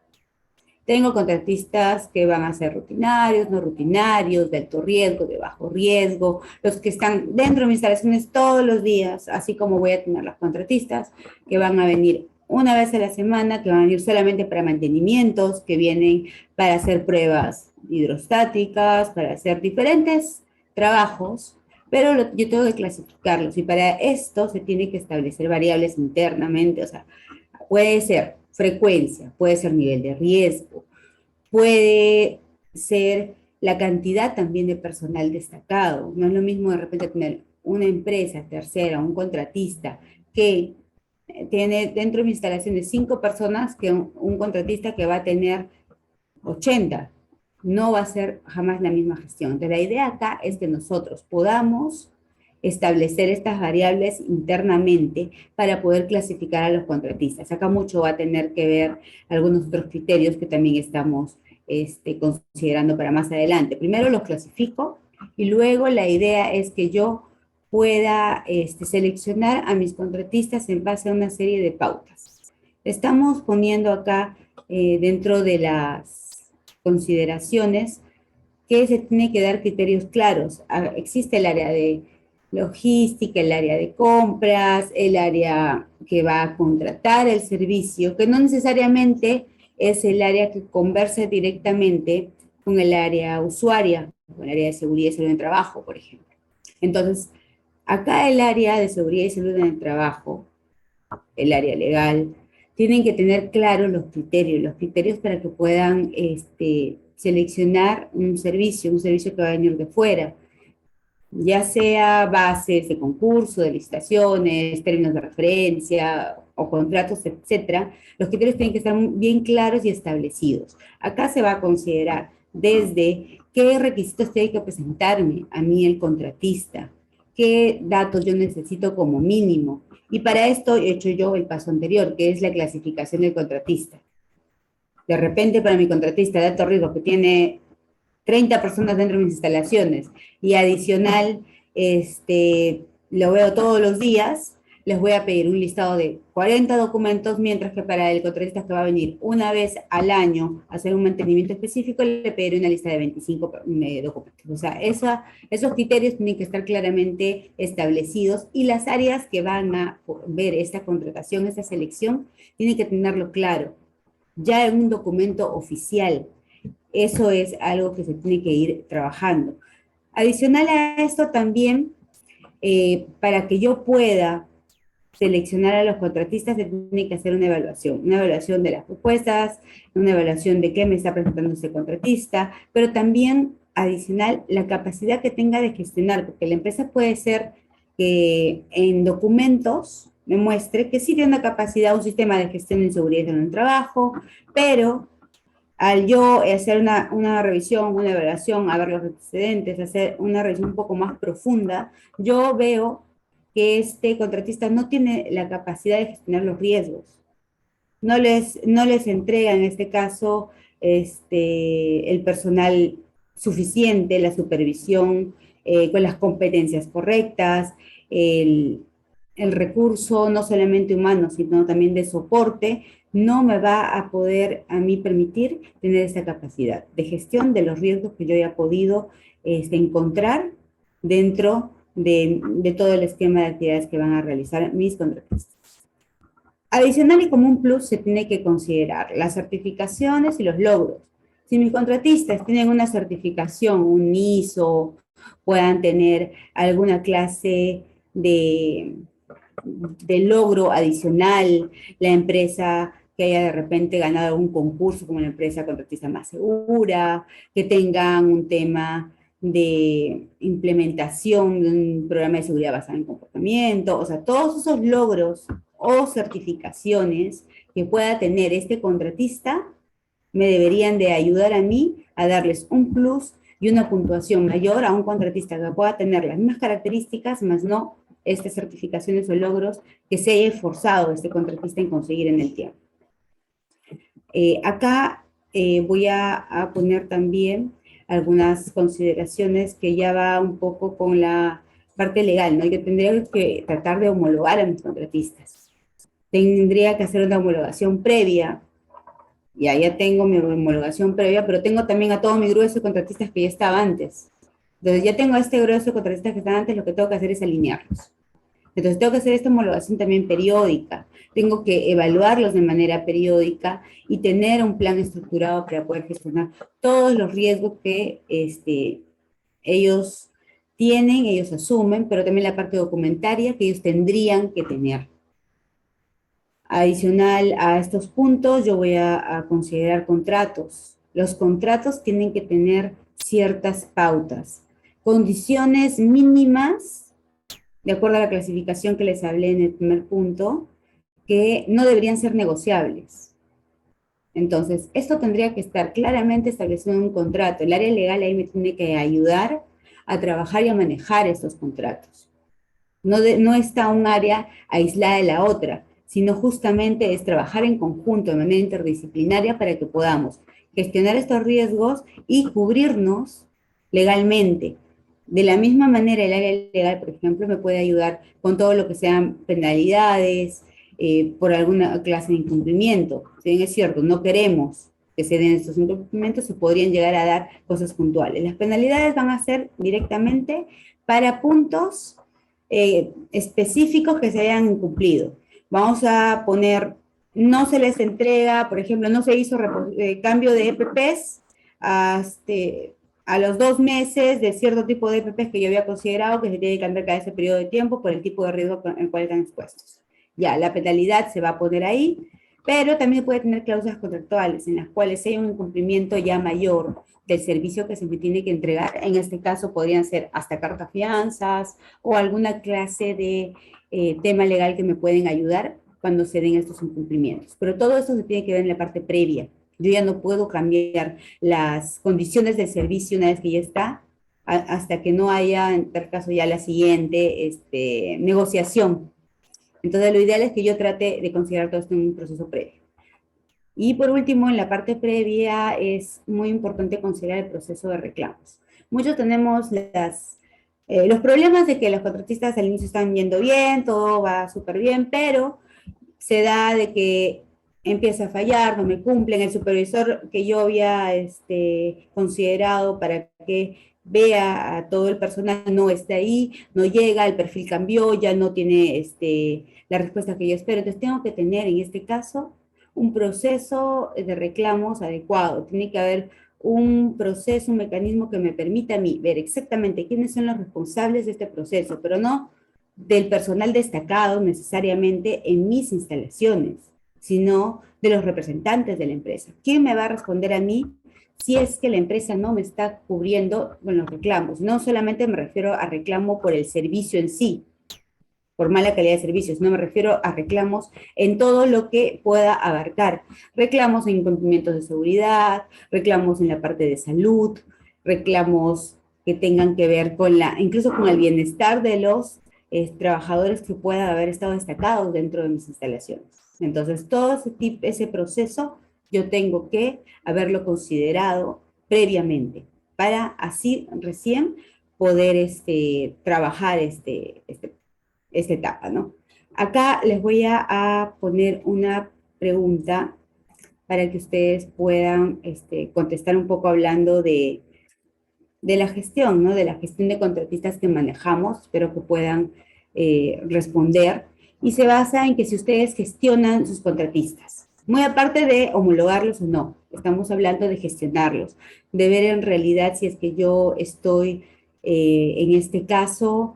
Tengo contratistas que van a ser rutinarios, no rutinarios, de alto riesgo, de bajo riesgo, los que están dentro de mis instalaciones todos los días, así como voy a tener los contratistas que van a venir una vez a la semana, que van a ir solamente para mantenimientos, que vienen para hacer pruebas hidrostáticas, para hacer diferentes trabajos, pero yo tengo que clasificarlos y para esto se tiene que establecer variables internamente, o sea, puede ser frecuencia, puede ser nivel de riesgo, puede ser la cantidad también de personal destacado. No es lo mismo de repente tener una empresa tercera, un contratista que tiene dentro de mis instalaciones 5 personas que un contratista que va a tener 80. No va a ser jamás la misma gestión. Entonces, la idea acá es que nosotros podamos establecer estas variables internamente para poder clasificar a los contratistas. Acá mucho va a tener que ver algunos otros criterios que también estamos considerando para más adelante. Primero los clasifico y luego la idea es que yo pueda seleccionar a mis contratistas en base a una serie de pautas. Estamos poniendo acá dentro de las consideraciones que se tiene que dar criterios claros. Existe el área de logística, el área de compras, el área que va a contratar el servicio, que no necesariamente es el área que converse directamente con el área usuaria, con el área de seguridad y salud en el trabajo, por ejemplo. Entonces, acá el área de seguridad y salud en el trabajo, el área legal, tienen que tener claros los criterios para que puedan seleccionar un servicio que va a venir de fuera, ya sea bases de concurso, de licitaciones, términos de referencia o contratos, etcétera. Los criterios tienen que estar bien claros y establecidos. Acá se va a considerar desde qué requisitos tiene que presentarme a mí el contratista, qué datos yo necesito como mínimo. Y para esto he hecho yo el paso anterior, que es la clasificación del contratista. De repente, para mi contratista de alto riesgo, que tiene 30 personas dentro de mis instalaciones, y adicional lo veo todos los días, les voy a pedir un listado de 40 documentos, mientras que para el contratista que va a venir una vez al año a hacer un mantenimiento específico, le pediré una lista de 25 documentos. O sea, esos criterios tienen que estar claramente establecidos y las áreas que van a ver esta contratación, esta selección, tienen que tenerlo claro, ya en un documento oficial. Eso es algo que se tiene que ir trabajando. Adicional a esto también, para que yo pueda seleccionar a los contratistas, se tiene que hacer una evaluación de las propuestas, una evaluación de qué me está presentando ese contratista, pero también adicional la capacidad que tenga de gestionar, porque la empresa puede ser que en documentos me muestre que sí tiene una capacidad, un sistema de gestión de seguridad en el trabajo, pero al yo hacer una revisión, una evaluación, a ver los antecedentes, hacer una revisión un poco más profunda, yo veo que este contratista no tiene la capacidad de gestionar los riesgos. No les entrega en este caso el personal suficiente, la supervisión con las competencias correctas, el recurso no solamente humano, sino también de soporte, no me va a poder a mí permitir tener esa capacidad de gestión de los riesgos que yo haya podido encontrar dentro de todo el esquema de actividades que van a realizar mis contratistas. Adicional y como un plus se tiene que considerar las certificaciones y los logros. Si mis contratistas tienen una certificación, un ISO, puedan tener alguna clase de logro adicional, la empresa que haya de repente ganado algún concurso como la empresa contratista más segura, que tengan un tema de implementación de un programa de seguridad basado en comportamiento, o sea, todos esos logros o certificaciones que pueda tener este contratista me deberían de ayudar a mí a darles un plus y una puntuación mayor a un contratista que pueda tener las mismas características, más no estas certificaciones o logros que se haya esforzado este contratista en conseguir en el tiempo. Acá voy a poner también algunas consideraciones que ya va un poco con la parte legal, ¿no? Yo tendría que tratar de homologar a mis contratistas. Tendría que hacer una homologación previa. Ya tengo mi homologación previa, pero tengo también a todo mi grueso de contratistas que ya estaba antes. Entonces ya tengo a este grueso de contratistas que estaban antes, lo que tengo que hacer es alinearlos. Entonces tengo que hacer esta homologación también periódica, tengo que evaluarlos de manera periódica y tener un plan estructurado para poder gestionar todos los riesgos que ellos tienen, ellos asumen, pero también la parte documentaria que ellos tendrían que tener. Adicional a estos puntos, yo voy a considerar contratos. Los contratos tienen que tener ciertas pautas, condiciones mínimas, de acuerdo a la clasificación que les hablé en el primer punto, que no deberían ser negociables. Entonces, esto tendría que estar claramente establecido en un contrato. El área legal ahí me tiene que ayudar a trabajar y a manejar estos contratos. No está un área aislada de la otra, sino justamente es trabajar en conjunto, de manera interdisciplinaria, para que podamos gestionar estos riesgos y cubrirnos legalmente. De la misma manera, el área legal, por ejemplo, me puede ayudar con todo lo que sean penalidades por alguna clase de incumplimiento. Si bien es cierto, no queremos que se den estos incumplimientos, se podrían llegar a dar cosas puntuales. Las penalidades van a ser directamente para puntos específicos que se hayan incumplido. Vamos a poner, no se les entrega, por ejemplo, no se hizo cambio de EPPs a los 2 meses de cierto tipo de EPPs que yo había considerado que se tiene que cambiar cada ese periodo de tiempo por el tipo de riesgo en el cual están expuestos. Ya, la penalidad se va a poner ahí, pero también puede tener cláusulas contractuales en las cuales hay un incumplimiento ya mayor del servicio que se me tiene que entregar. En este caso podrían ser hasta cartas fianzas o alguna clase de tema legal que me pueden ayudar cuando se den estos incumplimientos. Pero todo esto se tiene que ver en la parte previa. Yo ya no puedo cambiar las condiciones del servicio una vez que ya está, hasta que no haya, en tal caso, ya la siguiente negociación. Entonces, lo ideal es que yo trate de considerar todo esto en un proceso previo. Y por último, en la parte previa es muy importante considerar el proceso de reclamos. Muchos tenemos Los problemas de que los contratistas al inicio están yendo bien, todo va súper bien, pero se da de que empieza a fallar, no me cumplen, el supervisor que yo había considerado para que vea a todo el personal no está ahí, no llega, el perfil cambió, ya no tiene la respuesta que yo espero. Entonces tengo que tener en este caso un proceso de reclamos adecuado, tiene que haber un proceso, un mecanismo que me permita a mí ver exactamente quiénes son los responsables de este proceso, pero no del personal destacado necesariamente en mis instalaciones, sino de los representantes de la empresa. ¿Quién me va a responder a mí si es que la empresa no me está cubriendo con los reclamos? No solamente me refiero a reclamo por el servicio en sí, por mala calidad de servicios, no me refiero a reclamos en todo lo que pueda abarcar. Reclamos en incumplimientos de seguridad, reclamos en la parte de salud, reclamos que tengan que ver con incluso con el bienestar de los trabajadores que puedan haber estado destacados dentro de mis instalaciones. Entonces, todo ese proceso yo tengo que haberlo considerado previamente para así recién poder trabajar esta etapa, ¿no? Acá les voy a poner una pregunta para que ustedes puedan contestar un poco hablando de la gestión, ¿no? De la gestión de contratistas que manejamos, espero que puedan responder, y se basa en que si ustedes gestionan sus contratistas, muy aparte de homologarlos o no, estamos hablando de gestionarlos, de ver en realidad si es que yo estoy, en este caso,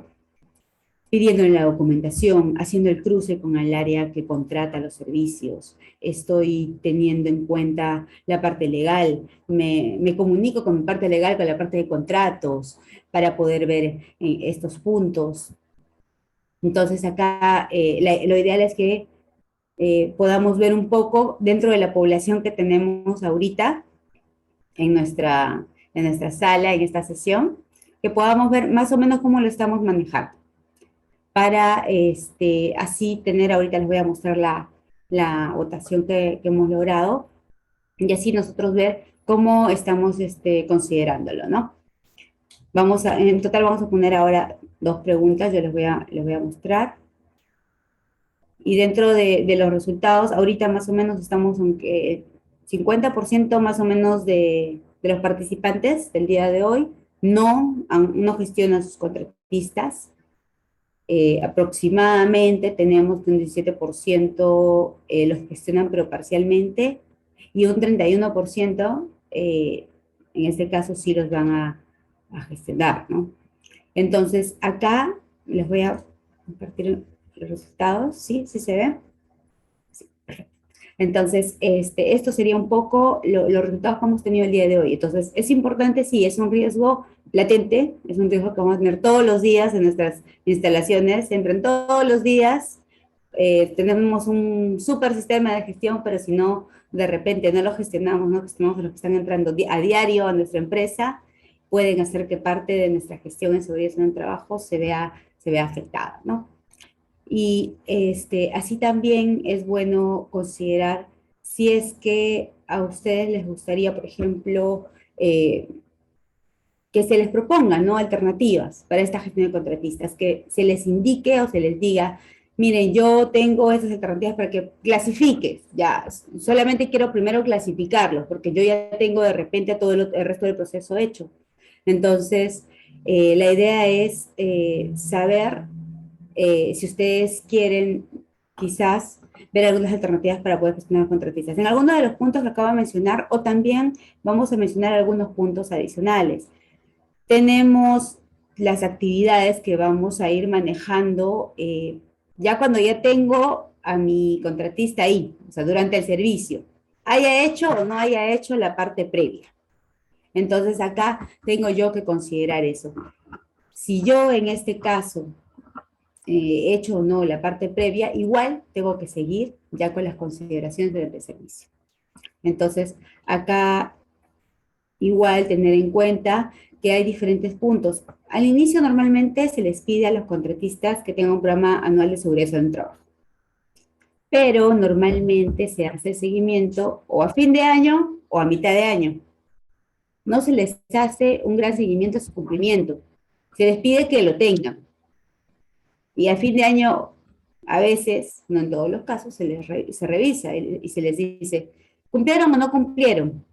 pidiéndole la documentación, haciendo el cruce con el área que contrata los servicios, estoy teniendo en cuenta la parte legal, me comunico con mi parte legal, con la parte de contratos, para poder ver estos puntos. Entonces acá lo ideal es que podamos ver un poco dentro de la población que tenemos ahorita en nuestra sala, en esta sesión, que podamos ver más o menos cómo lo estamos manejando. Para así tener, ahorita les voy a mostrar la votación que hemos logrado, y así nosotros ver cómo estamos considerándolo, ¿no? En total vamos a poner ahora 2 preguntas, yo les voy a mostrar. Y dentro de los resultados, ahorita más o menos estamos en que 50% más o menos de los participantes del día de hoy no gestionan sus contratistas. Aproximadamente tenemos que un 17% los gestionan pero parcialmente, y un 31% en este caso sí los van a gestionar, ¿no? Entonces acá les voy a compartir los resultados. ¿Sí? ¿Sí se ve? Sí, perfecto. Entonces, esto sería un poco los resultados que hemos tenido el día de hoy. Entonces, es importante, sí, es un riesgo latente, es un riesgo que vamos a tener todos los días en nuestras instalaciones, entran todos los días, tenemos un súper sistema de gestión, pero si no, de repente no lo gestionamos, no gestionamos los que están entrando a diario a nuestra empresa, pueden hacer que parte de nuestra gestión en seguridad en el trabajo se vea afectada, ¿no? Y así también es bueno considerar si es que a ustedes les gustaría, por ejemplo, que se les propongan, ¿no?, alternativas para esta gestión de contratistas, que se les indique o se les diga, miren, yo tengo estas alternativas para que clasifiques, ya, solamente quiero primero clasificarlos, porque yo ya tengo de repente todo el resto del proceso hecho. Entonces, la idea es saber si ustedes quieren quizás ver algunas alternativas para poder gestionar contratistas. En algunos de los puntos que acabo de mencionar, o también vamos a mencionar algunos puntos adicionales. Tenemos las actividades que vamos a ir manejando ya cuando ya tengo a mi contratista ahí, o sea, durante el servicio, haya hecho o no haya hecho la parte previa. Entonces acá tengo yo que considerar eso. Si yo en este caso he hecho o no la parte previa, igual tengo que seguir ya con las consideraciones del servicio. Entonces acá igual tener en cuenta que hay diferentes puntos. Al inicio normalmente se les pide a los contratistas que tengan un programa anual de seguridad en el trabajo, pero normalmente se hace el seguimiento o a fin de año o a mitad de año. No se les hace un gran seguimiento a su cumplimiento. Se les pide que lo tengan. Y a fin de año, a veces, no en todos los casos, se revisa y se les dice, ¿cumplieron o no cumplieron?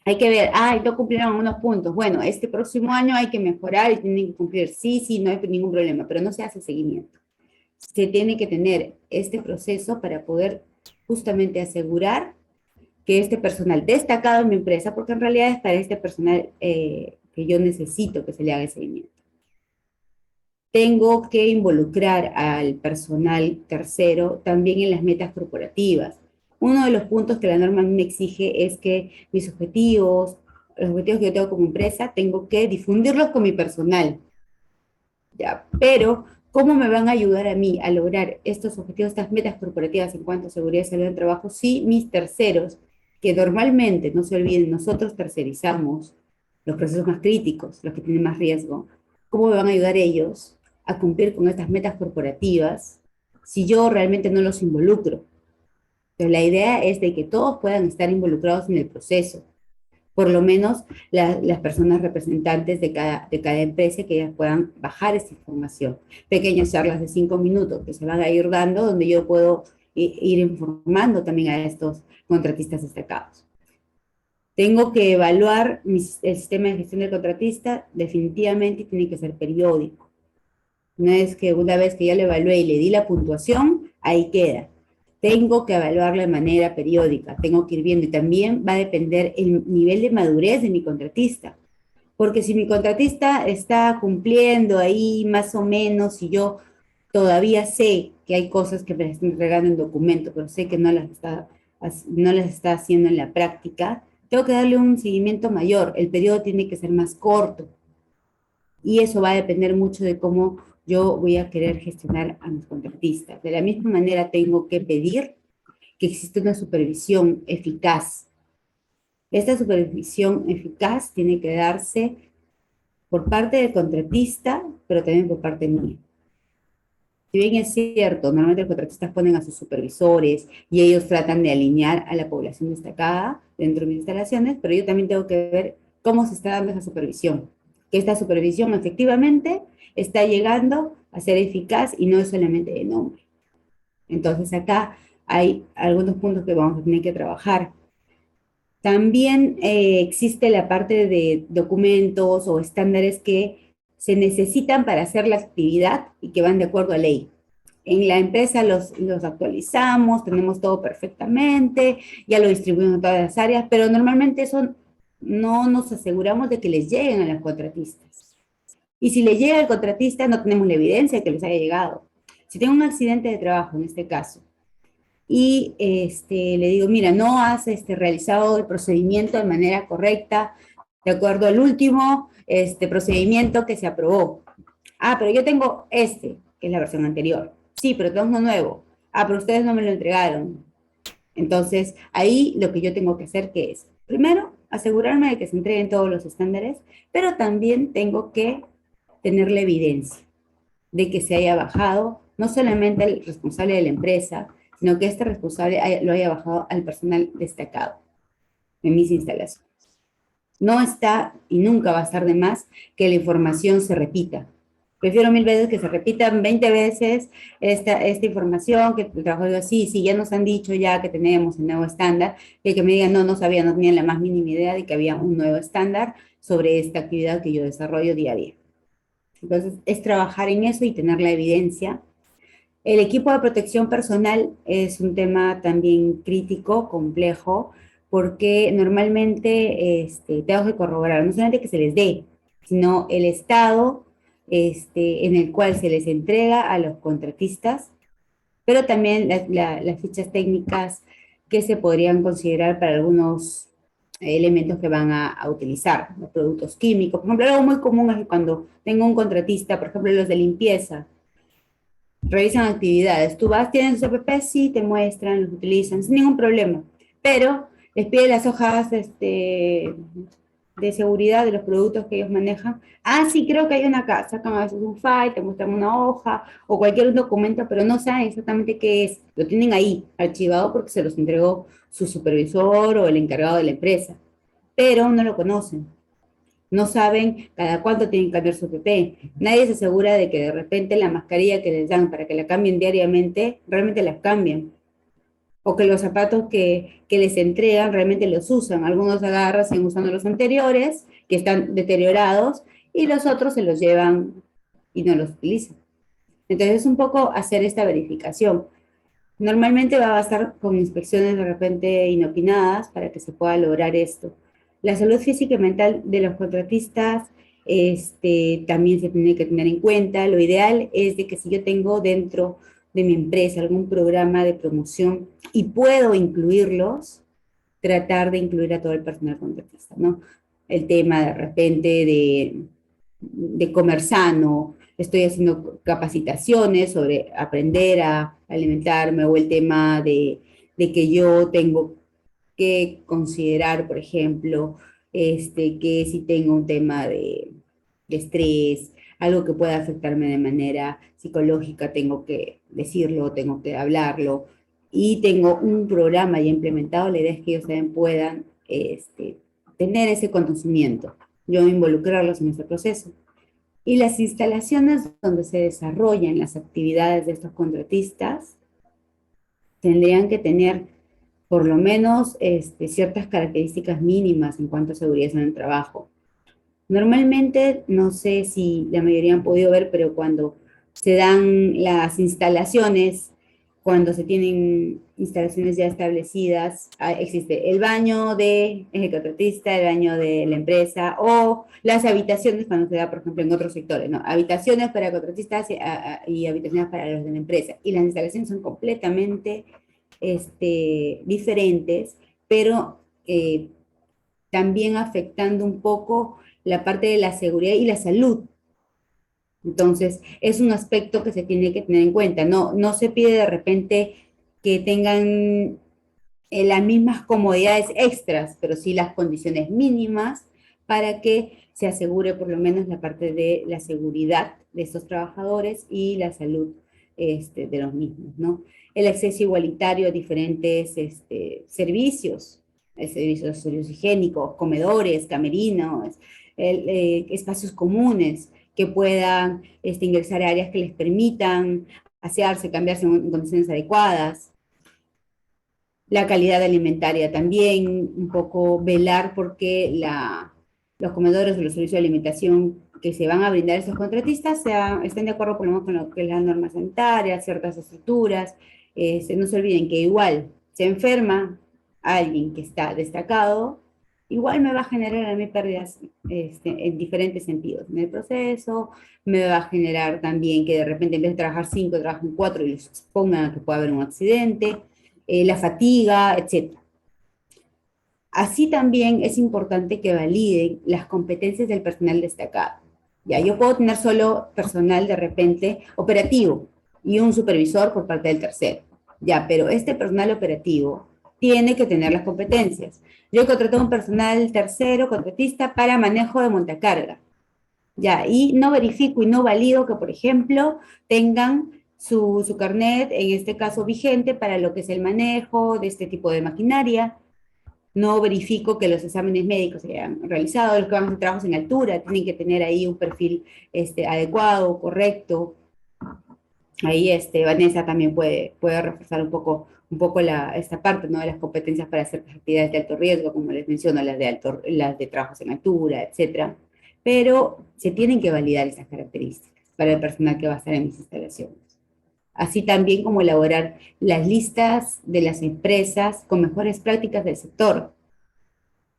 Hay que ver, no cumplieron unos puntos. Bueno, este próximo año hay que mejorar y tienen que cumplir. Sí, sí, no hay ningún problema, pero no se hace seguimiento. Se tiene que tener este proceso para poder justamente asegurar que este personal destacado en mi empresa, porque en realidad es para este personal que yo necesito que se le haga el seguimiento. Tengo que involucrar al personal tercero también en las metas corporativas. Uno de los puntos que la norma me exige es que mis objetivos, los objetivos que yo tengo como empresa, tengo que difundirlos con mi personal. ¿Ya? Pero, ¿cómo me van a ayudar a mí a lograr estos objetivos, estas metas corporativas en cuanto a seguridad y salud del trabajo? Si mis terceros, que normalmente, no se olviden, nosotros tercerizamos los procesos más críticos, los que tienen más riesgo, ¿cómo me van a ayudar ellos a cumplir con estas metas corporativas si yo realmente no los involucro? Entonces, la idea es de que todos puedan estar involucrados en el proceso, por lo menos las personas representantes de cada empresa, que ellas puedan bajar esta información. Pequeñas charlas de 5 minutos que se van a ir dando, donde yo puedo ir informando también a estos contratistas destacados. Tengo que evaluar el sistema de gestión del contratista, definitivamente tiene que ser periódico. No es que una vez que ya lo evalué y le di la puntuación, ahí queda. Tengo que evaluarlo de manera periódica, tengo que ir viendo, y también va a depender el nivel de madurez de mi contratista. Porque si mi contratista está cumpliendo ahí más o menos, y yo todavía sé que hay cosas que me están entregando en documento, pero sé que no las está haciendo en la práctica, tengo que darle un seguimiento mayor. El periodo tiene que ser más corto. Y eso va a depender mucho de cómo yo voy a querer gestionar a mis contratistas. De la misma manera, tengo que pedir que exista una supervisión eficaz. Esta supervisión eficaz tiene que darse por parte del contratista, pero también por parte mía. Si bien es cierto, normalmente los contratistas ponen a sus supervisores y ellos tratan de alinear a la población destacada dentro de mis instalaciones, pero yo también tengo que ver cómo se está dando esa supervisión. Que esta supervisión efectivamente está llegando a ser eficaz y no es solamente de nombre. Entonces acá hay algunos puntos que vamos a tener que trabajar. También existe la parte de documentos o estándares que se necesitan para hacer la actividad y que van de acuerdo a ley. En la empresa los actualizamos, tenemos todo perfectamente, ya lo distribuimos en todas las áreas, pero normalmente eso no nos aseguramos de que les lleguen a los contratistas. Y si les llega al contratista, no tenemos la evidencia de que les haya llegado. Si tengo un accidente de trabajo, en este caso, y le digo, mira, no has realizado el procedimiento de manera correcta, de acuerdo al último procedimiento que se aprobó. Pero yo tengo que es la versión anterior. Sí, pero tengo uno nuevo. Pero ustedes no me lo entregaron. Entonces, ahí lo que yo tengo que hacer, ¿qué es? Primero, asegurarme de que se entreguen todos los estándares, pero también tengo que tener la evidencia de que se haya bajado, no solamente el responsable de la empresa, sino que este responsable lo haya bajado al personal destacado en mis instalaciones. No está y nunca va a estar de más que la información se repita. Prefiero 1000 veces que se repitan 20 veces esta información, que el trabajo diga, sí, ya nos han dicho ya que tenemos el nuevo estándar, y que me digan, no sabía, no tenían la más mínima idea de que había un nuevo estándar sobre esta actividad que yo desarrollo día a día. Entonces, es trabajar en eso y tener la evidencia. El equipo de protección personal es un tema también crítico, complejo, porque normalmente tengo que corroborar, no solamente que se les dé, sino el estado en el cual se les entrega a los contratistas, pero también las fichas técnicas que se podrían considerar para algunos elementos que van a utilizar, los productos químicos. Por ejemplo, algo muy común es que cuando tengo un contratista, por ejemplo, los de limpieza, revisan actividades. Tú vas, tienen sus EPP, sí, te muestran, los utilizan, sin ningún problema. Pero les pide las hojas de seguridad de los productos que ellos manejan. Sí, creo que hay una acá. Sacan a veces un file, te muestran una hoja o cualquier documento, pero no saben exactamente qué es. Lo tienen ahí, archivado, porque se los entregó su supervisor o el encargado de la empresa. Pero no lo conocen. No saben cada cuánto tienen que cambiar su PP. Nadie se asegura de que de repente la mascarilla que les dan para que la cambien diariamente, realmente las cambian. O que los zapatos que les entregan realmente los usan. Algunos agarran, siguen usando los anteriores, que están deteriorados, y los otros se los llevan y no los utilizan. Entonces es un poco hacer esta verificación. Normalmente va a bastar con inspecciones de repente inopinadas para que se pueda lograr esto. La salud física y mental de los contratistas también se tiene que tener en cuenta. Lo ideal es de que si yo tengo dentro de mi empresa algún programa de promoción y puedo incluirlos, tratar de incluir a todo el personal contratista, ¿no? El tema de repente de comer sano, estoy haciendo capacitaciones sobre aprender a alimentarme, o el tema de que yo tengo que considerar, por ejemplo, que si tengo un tema de estrés, algo que pueda afectarme de manera psicológica, tengo que decirlo, tengo que hablarlo, y tengo un programa ya implementado. La idea es que ellos también puedan tener ese conocimiento, yo involucrarlos en ese proceso. Y las instalaciones donde se desarrollan las actividades de estos contratistas tendrían que tener por lo menos ciertas características mínimas en cuanto a seguridad en el trabajo. Normalmente, no sé si la mayoría han podido ver, pero cuando se dan las instalaciones, cuando se tienen instalaciones ya establecidas, existe el baño del contratista, el baño de la empresa, o las habitaciones cuando se da, por ejemplo, en otros sectores, ¿no? Habitaciones para contratistas y habitaciones para los de la empresa. Y las instalaciones son completamente diferentes, pero también afectando un poco la parte de la seguridad y la salud. Entonces, es un aspecto que se tiene que tener en cuenta. No se pide de repente que tengan las mismas comodidades extras, pero sí las condiciones mínimas para que se asegure por lo menos la parte de la seguridad de estos trabajadores y la salud de los mismos, ¿no? El acceso igualitario a diferentes servicios, servicios higiénicos, comedores, camerinos, espacios comunes que puedan ingresar a áreas que les permitan asearse, cambiarse en condiciones adecuadas. La calidad alimentaria también, un poco velar porque los comedores o los servicios de alimentación que se van a brindar a esos contratistas estén de acuerdo por lo menos con lo que es las normas sanitarias, ciertas estructuras. No se olviden que igual se enferma alguien que está destacado, igual me va a generar a mí pérdidas en diferentes sentidos. En el proceso me va a generar también que de repente en vez de trabajar 5, trabajen 4 y les expongan a que pueda haber un accidente, la fatiga, etc. Así también es importante que validen las competencias del personal destacado. Ya, yo puedo tener solo personal de repente operativo y un supervisor por parte del tercero. Ya, pero este personal operativo tiene que tener las competencias. Yo contraté un personal tercero, contratista, para manejo de montacarga. Ya, y no verifico y no valido que, por ejemplo, tengan su carnet, en este caso vigente, para lo que es el manejo de este tipo de maquinaria. No verifico que los exámenes médicos se hayan realizado, los que van a hacer trabajos en altura, tienen que tener ahí un perfil adecuado, correcto. Ahí Vanessa también puede reforzar un poco esta parte, ¿no? De las competencias para hacer actividades de alto riesgo, como les menciono, las de trabajos en altura, etcétera. Pero se tienen que validar esas características para el personal que va a estar en mis instalaciones. Así también como elaborar las listas de las empresas con mejores prácticas del sector.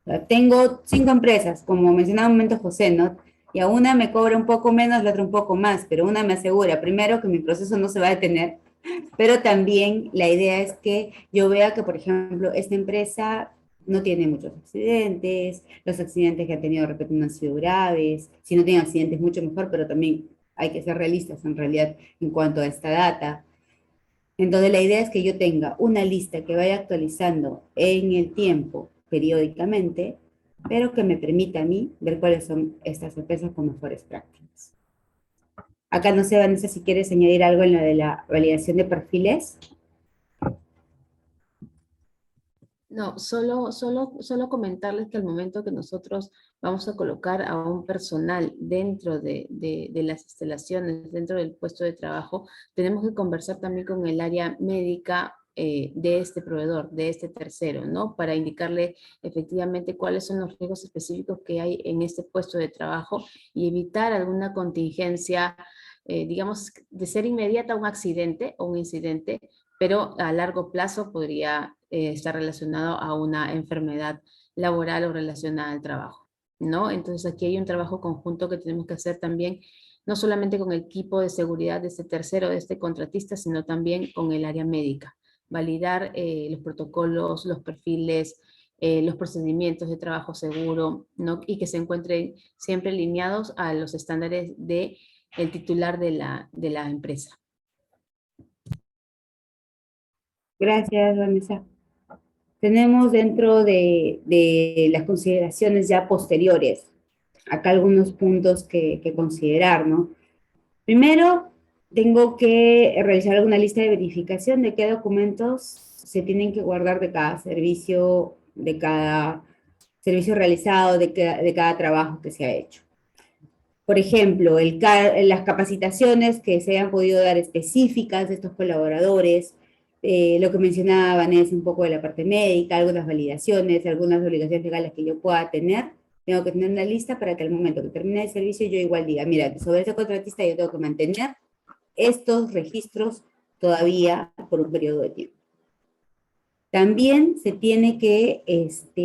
O sea, tengo 5 empresas, como mencionaba un momento José, ¿no? Y a una me cobra un poco menos, la otra un poco más, pero una me asegura, primero, que mi proceso no se va a detener, pero también la idea es que yo vea que, por ejemplo, esta empresa no tiene muchos accidentes, los accidentes que ha tenido de repente no han sido graves, si no tiene accidentes mucho mejor, pero también hay que ser realistas en realidad en cuanto a esta data. Entonces la idea es que yo tenga una lista que vaya actualizando en el tiempo, periódicamente, pero que me permita a mí ver cuáles son estas empresas con mejores prácticas. Acá no sé, Vanessa, si quieres añadir algo en lo de la validación de perfiles. No, solo comentarles que al momento que nosotros vamos a colocar a un personal dentro de las instalaciones, dentro del puesto de trabajo, tenemos que conversar también con el área médica de este proveedor, de este tercero, ¿no? Para indicarle efectivamente cuáles son los riesgos específicos que hay en este puesto de trabajo y evitar alguna contingencia, digamos, de ser inmediata un accidente o un incidente, pero a largo plazo podría estar relacionado a una enfermedad laboral o relacionada al trabajo, ¿no? Entonces aquí hay un trabajo conjunto que tenemos que hacer también, no solamente con el equipo de seguridad de este tercero, de este contratista, sino también con el área médica. Validar los protocolos, los perfiles, los procedimientos de trabajo seguro, ¿no? Y que se encuentren siempre alineados a los estándares de el titular de la empresa. Gracias, Vanessa. Tenemos dentro de las consideraciones ya posteriores, acá algunos puntos que considerar, ¿no? Primero, tengo que realizar alguna lista de verificación de qué documentos se tienen que guardar de cada servicio realizado, de cada trabajo que se ha hecho. Por ejemplo, las capacitaciones que se hayan podido dar específicas de estos colaboradores, lo que mencionaba Vanessa un poco de la parte médica, algunas validaciones, algunas obligaciones legales que yo pueda tener, tengo que tener una lista para que al momento que termine el servicio yo igual diga, mira, sobre ese contratista yo tengo que mantener estos registros todavía por un periodo de tiempo. También se tiene que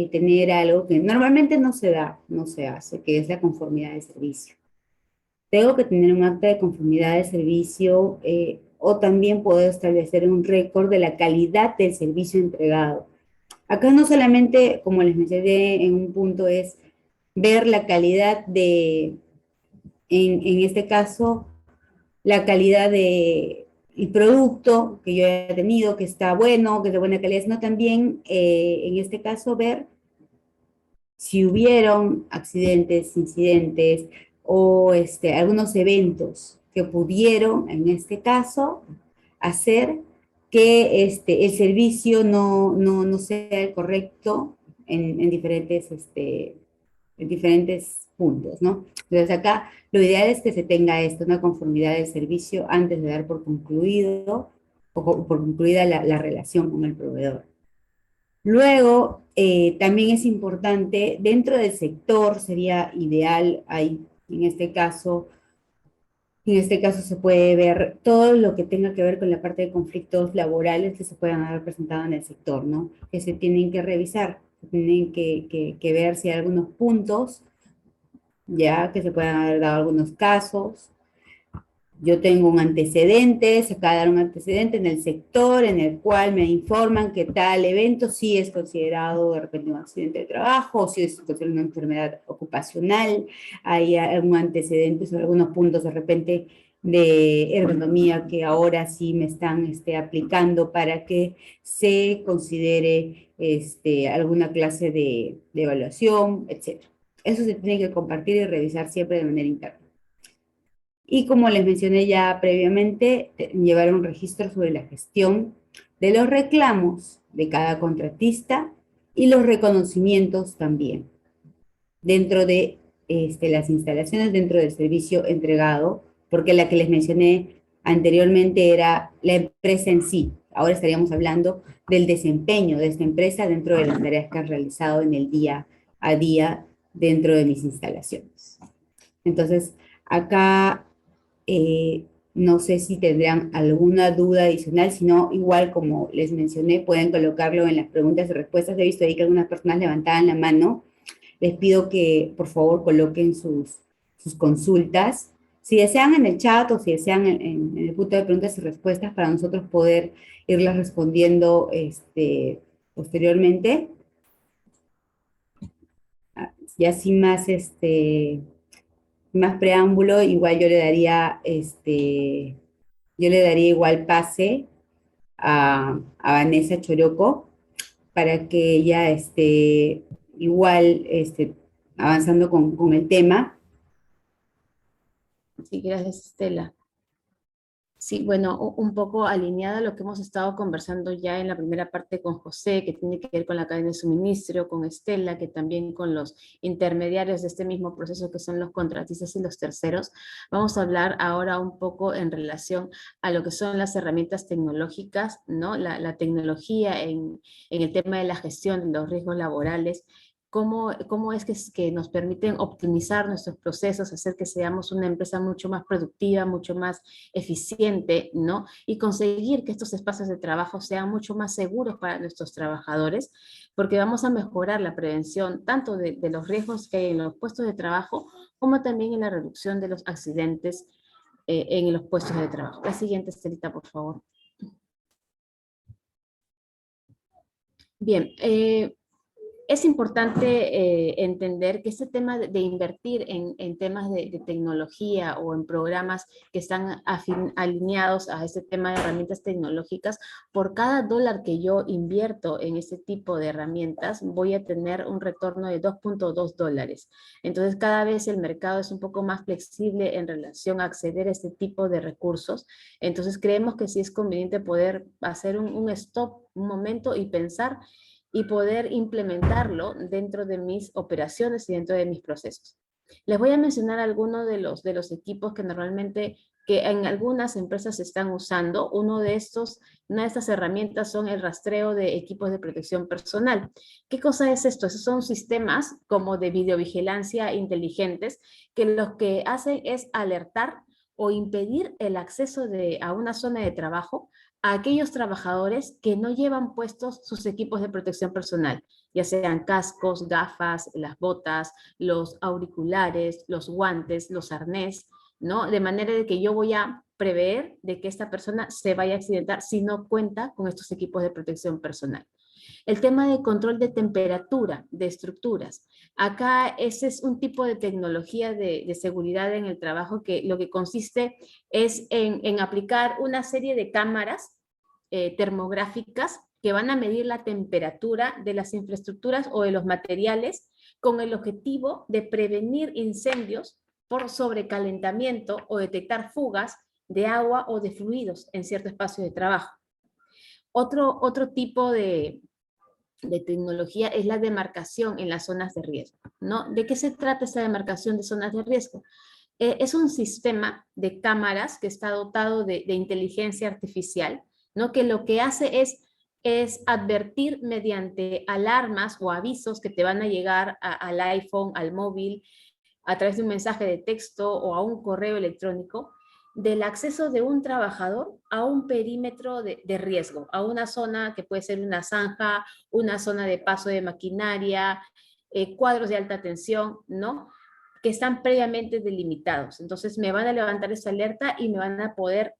tener algo que normalmente no se da, no se hace, que es la conformidad de servicio. Tengo que tener un acta de conformidad de servicio o también puedo establecer un récord de la calidad del servicio entregado. Acá no solamente, como les mencioné en un punto, es ver la calidad en este caso, la calidad del producto que yo he tenido, que está bueno, que es de buena calidad, sino también, en este caso, ver si hubieron accidentes, incidentes o algunos eventos que pudieron, en este caso, hacer que el servicio no sea el correcto en diferentes puntos, ¿no? Entonces acá lo ideal es que se tenga una conformidad del servicio antes de dar por concluido o por concluida la relación con el proveedor. Luego, también es importante, dentro del sector sería ideal, en este caso se puede ver todo lo que tenga que ver con la parte de conflictos laborales que se puedan haber presentado en el sector, ¿no? Que se tienen que revisar, se tienen que ver si hay algunos puntos, ya que se puedan haber dado algunos casos. Yo tengo un antecedente, se acaba de dar un antecedente en el sector en el cual me informan que tal evento sí es considerado de repente un accidente de trabajo, o si es considerado una enfermedad ocupacional, hay un antecedente sobre algunos puntos de repente de ergonomía que ahora sí me están aplicando para que se considere alguna clase de evaluación, etc. Eso se tiene que compartir y revisar siempre de manera interna. Y como les mencioné ya previamente, llevar un registro sobre la gestión de los reclamos de cada contratista y los reconocimientos también dentro de las instalaciones, dentro del servicio entregado, porque la que les mencioné anteriormente era la empresa en sí. Ahora estaríamos hablando del desempeño de esta empresa dentro de las tareas que han realizado en el día a día dentro de mis instalaciones. Entonces, acá no sé si tendrán alguna duda adicional, si no, igual como les mencioné, pueden colocarlo en las preguntas y respuestas. He visto ahí que algunas personas levantaban la mano. Les pido que, por favor, coloquen sus consultas. Si desean en el chat o si desean en el punto de preguntas y respuestas para nosotros poder irlas respondiendo posteriormente. Ya sin más preámbulo, igual yo le daría igual pase a Vanessa Choroco para que ella igual avanzando con el tema. Sí, gracias, Estela. Sí, bueno, un poco alineada a lo que hemos estado conversando ya en la primera parte con José, que tiene que ver con la cadena de suministro, con Estela, que también con los intermediarios de este mismo proceso, que son los contratistas y los terceros. Vamos a hablar ahora un poco en relación a lo que son las herramientas tecnológicas, ¿no? La tecnología en el tema de la gestión de los riesgos laborales. ¿Cómo es que nos permiten optimizar nuestros procesos, hacer que seamos una empresa mucho más productiva, mucho más eficiente, ¿no? Y conseguir que estos espacios de trabajo sean mucho más seguros para nuestros trabajadores, porque vamos a mejorar la prevención tanto de los riesgos que hay en los puestos de trabajo, como también en la reducción de los accidentes en los puestos de trabajo. La siguiente, Estelita, por favor. Bien, es importante entender que este tema de invertir en temas de tecnología o en programas que están alineados a este tema de herramientas tecnológicas, por cada dólar que yo invierto en este tipo de herramientas, voy a tener un retorno de 2.2 dólares. Entonces, cada vez el mercado es un poco más flexible en relación a acceder a este tipo de recursos. Entonces, creemos que sí es conveniente poder hacer un stop, un momento y pensar y poder implementarlo dentro de mis operaciones y dentro de mis procesos. Les voy a mencionar algunos de los equipos que normalmente que en algunas empresas se están usando. Una de estas herramientas son el rastreo de equipos de protección personal. ¿Qué cosa es esto? Esos son sistemas como de videovigilancia inteligentes que lo que hacen es alertar o impedir el acceso a una zona de trabajo a aquellos trabajadores que no llevan puestos sus equipos de protección personal, ya sean cascos, gafas, las botas, los auriculares, los guantes, los arnés, ¿no? De manera de que yo voy a prever de que esta persona se vaya a accidentar si no cuenta con estos equipos de protección personal. El tema de control de temperatura de estructuras. Acá ese es un tipo de tecnología de seguridad en el trabajo que lo que consiste es en aplicar una serie de cámaras termográficas que van a medir la temperatura de las infraestructuras o de los materiales con el objetivo de prevenir incendios por sobrecalentamiento o detectar fugas de agua o de fluidos en cierto espacio de trabajo. Otro tipo de tecnología es la demarcación en las zonas de riesgo, ¿no? ¿De qué se trata esta demarcación de zonas de riesgo? Es un sistema de cámaras que está dotado de inteligencia artificial, ¿no? Que lo que hace es advertir mediante alarmas o avisos que te van a llegar al iPhone, al móvil, a través de un mensaje de texto o a un correo electrónico, del acceso de un trabajador a un perímetro de riesgo, a una zona que puede ser una zanja, una zona de paso de maquinaria, cuadros de alta tensión, ¿no? Que están previamente delimitados. Entonces me van a levantar esa alerta y me van a poder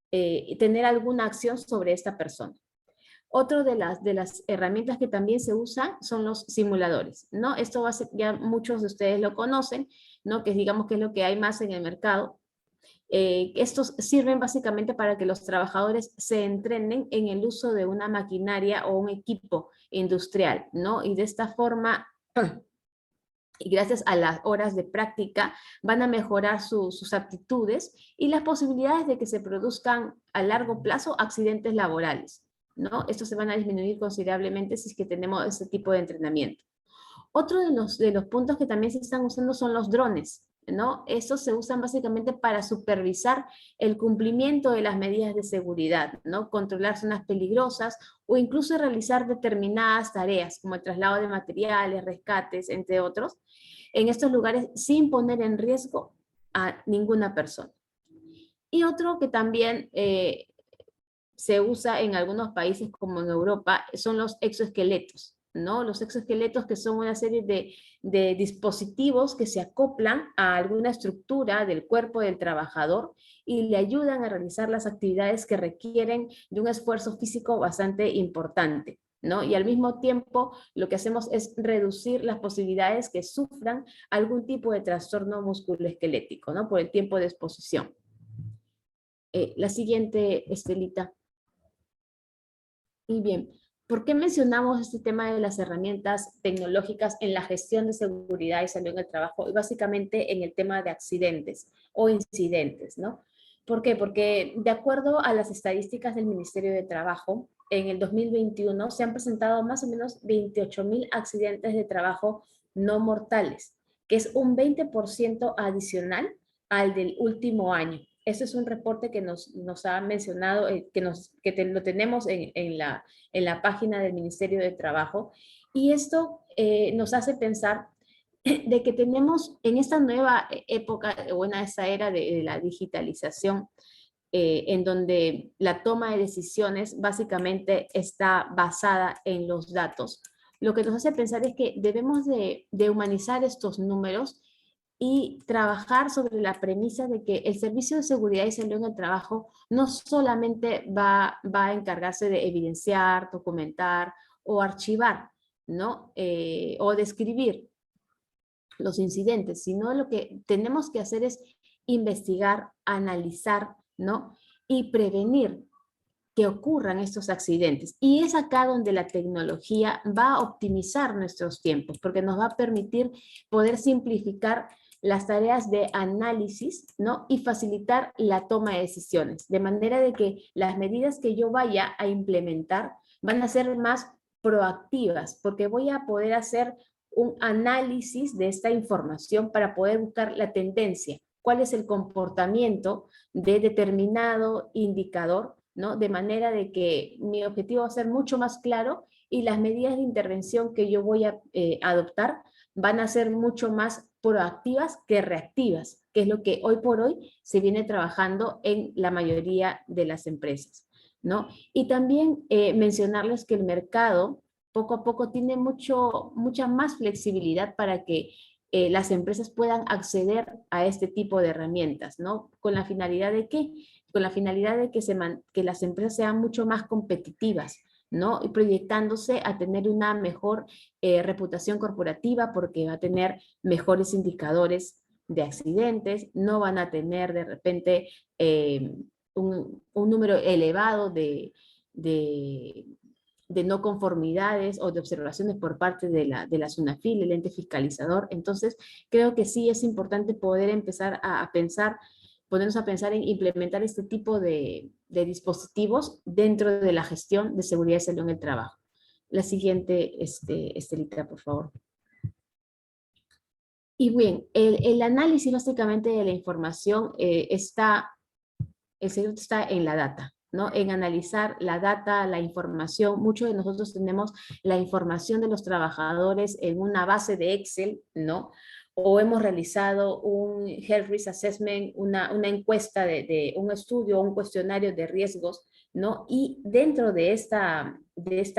tener alguna acción sobre esta persona. Otro de las herramientas que también se usan son los simuladores, ¿no? Esto va a ser, ya muchos de ustedes lo conocen, ¿no? Que digamos que es lo que hay más en el mercado. Estos sirven básicamente para que los trabajadores se entrenen en el uso de una maquinaria o un equipo industrial, ¿no? Y de esta forma, y gracias a las horas de práctica, van a mejorar sus aptitudes y las posibilidades de que se produzcan a largo plazo accidentes laborales, ¿no? Estos se van a disminuir considerablemente si es que tenemos ese tipo de entrenamiento. Otro de los puntos que también se están usando son los drones, ¿no? Estos se usan básicamente para supervisar el cumplimiento de las medidas de seguridad, ¿no? Controlar zonas peligrosas o incluso realizar determinadas tareas como el traslado de materiales, rescates, entre otros, en estos lugares sin poner en riesgo a ninguna persona. Y otro que también se usa en algunos países como en Europa son los exoesqueletos, ¿no? Los exoesqueletos que son una serie de dispositivos que se acoplan a alguna estructura del cuerpo del trabajador y le ayudan a realizar las actividades que requieren de un esfuerzo físico bastante importante, ¿no? Y al mismo tiempo lo que hacemos es reducir las posibilidades que sufran algún tipo de trastorno musculoesquelético, ¿no? Por el tiempo de exposición. La siguiente, Estelita. Y bien, ¿por qué mencionamos este tema de las herramientas tecnológicas en la gestión de seguridad y salud en el trabajo? Y básicamente en el tema de accidentes o incidentes, ¿no? ¿Por qué? Porque de acuerdo a las estadísticas del Ministerio de Trabajo, en el 2021 se han presentado más o menos 28.000 accidentes de trabajo no mortales, que es un 20% adicional al del último año. Eso es un reporte que nos ha mencionado, lo tenemos en la página del Ministerio de Trabajo. Y esto nos hace pensar de que tenemos en esta nueva época, o en esta era de la digitalización, en donde la toma de decisiones básicamente está basada en los datos. Lo que nos hace pensar es que debemos de humanizar estos números y trabajar sobre la premisa de que el Servicio de Seguridad y Salud en el Trabajo no solamente va a encargarse de evidenciar, documentar o archivar, ¿no? O describir los incidentes, sino lo que tenemos que hacer es investigar, analizar, ¿no? Y prevenir que ocurran estos accidentes. Y es acá donde la tecnología va a optimizar nuestros tiempos, porque nos va a permitir poder simplificar las tareas de análisis, ¿no? Y facilitar la toma de decisiones, de manera de que las medidas que yo vaya a implementar van a ser más proactivas, porque voy a poder hacer un análisis de esta información para poder buscar la tendencia, cuál es el comportamiento de determinado indicador, ¿no? De manera de que mi objetivo va a ser mucho más claro y las medidas de intervención que yo voy a adoptar van a ser mucho más proactivas que reactivas, que es lo que hoy por hoy se viene trabajando en la mayoría de las empresas, ¿no? Y también mencionarles que el mercado poco a poco tiene mucha más flexibilidad para que las empresas puedan acceder a este tipo de herramientas, ¿no? ¿Con la finalidad de qué? Con la finalidad de que las empresas sean mucho más competitivas, ¿no? Y proyectándose a tener una mejor reputación corporativa, porque va a tener mejores indicadores de accidentes, no van a tener de repente un número elevado de no conformidades o de observaciones por parte de la SUNAFIL, el ente fiscalizador. Entonces, creo que sí es importante poder empezar a pensar, ponernos a pensar en implementar este tipo de dispositivos dentro de la gestión de seguridad y salud en el trabajo. La siguiente, Estelita, por favor. Y bien, el análisis básicamente de la información el secreto está en la data, ¿no? En analizar la data, la información. Muchos de nosotros tenemos la información de los trabajadores en una base de Excel, ¿no? O hemos realizado un Health Risk Assessment, una encuesta de un estudio, un cuestionario de riesgos, ¿no? Y dentro de esta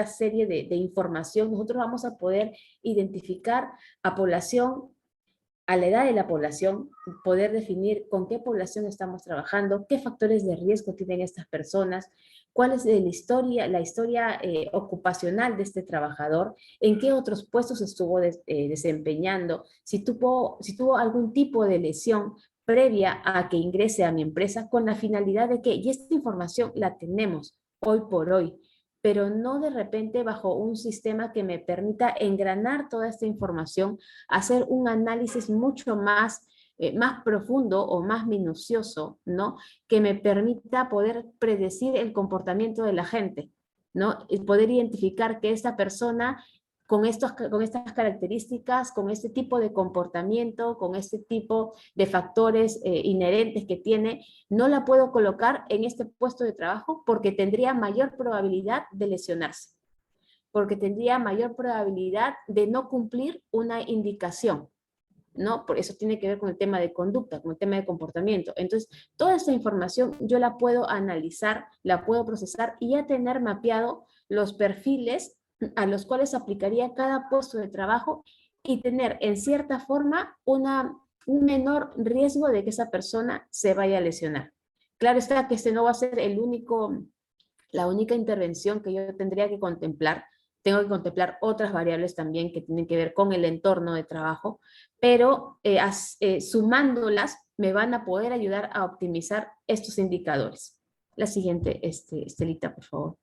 serie de información, nosotros vamos a poder identificar a población, a la edad de la población, poder definir con qué población estamos trabajando, qué factores de riesgo tienen estas personas, cuál es la historia ocupacional de este trabajador, en qué otros puestos estuvo desempeñando, si tuvo algún tipo de lesión previa a que ingrese a mi empresa, con la finalidad de que, y esta información la tenemos hoy por hoy, pero no de repente bajo un sistema que me permita engranar toda esta información, hacer un análisis mucho más profundo o más minucioso, ¿no? Que me permita poder predecir el comportamiento de la gente, ¿no? Y poder identificar que esta persona con estas características, con este tipo de comportamiento, con este tipo de factores inherentes que tiene, no la puedo colocar en este puesto de trabajo porque tendría mayor probabilidad de lesionarse, porque tendría mayor probabilidad de no cumplir una indicación, ¿no? Por eso tiene que ver con el tema de conducta, con el tema de comportamiento. Entonces, toda esta información yo la puedo analizar, la puedo procesar y ya tener mapeado los perfiles a los cuales aplicaría cada puesto de trabajo y tener en cierta forma un menor riesgo de que esa persona se vaya a lesionar. Claro está que este no va a ser la única intervención que yo tendría que contemplar. Tengo que contemplar otras variables también que tienen que ver con el entorno de trabajo, pero sumándolas me van a poder ayudar a optimizar estos indicadores. La siguiente, Estelita, por favor.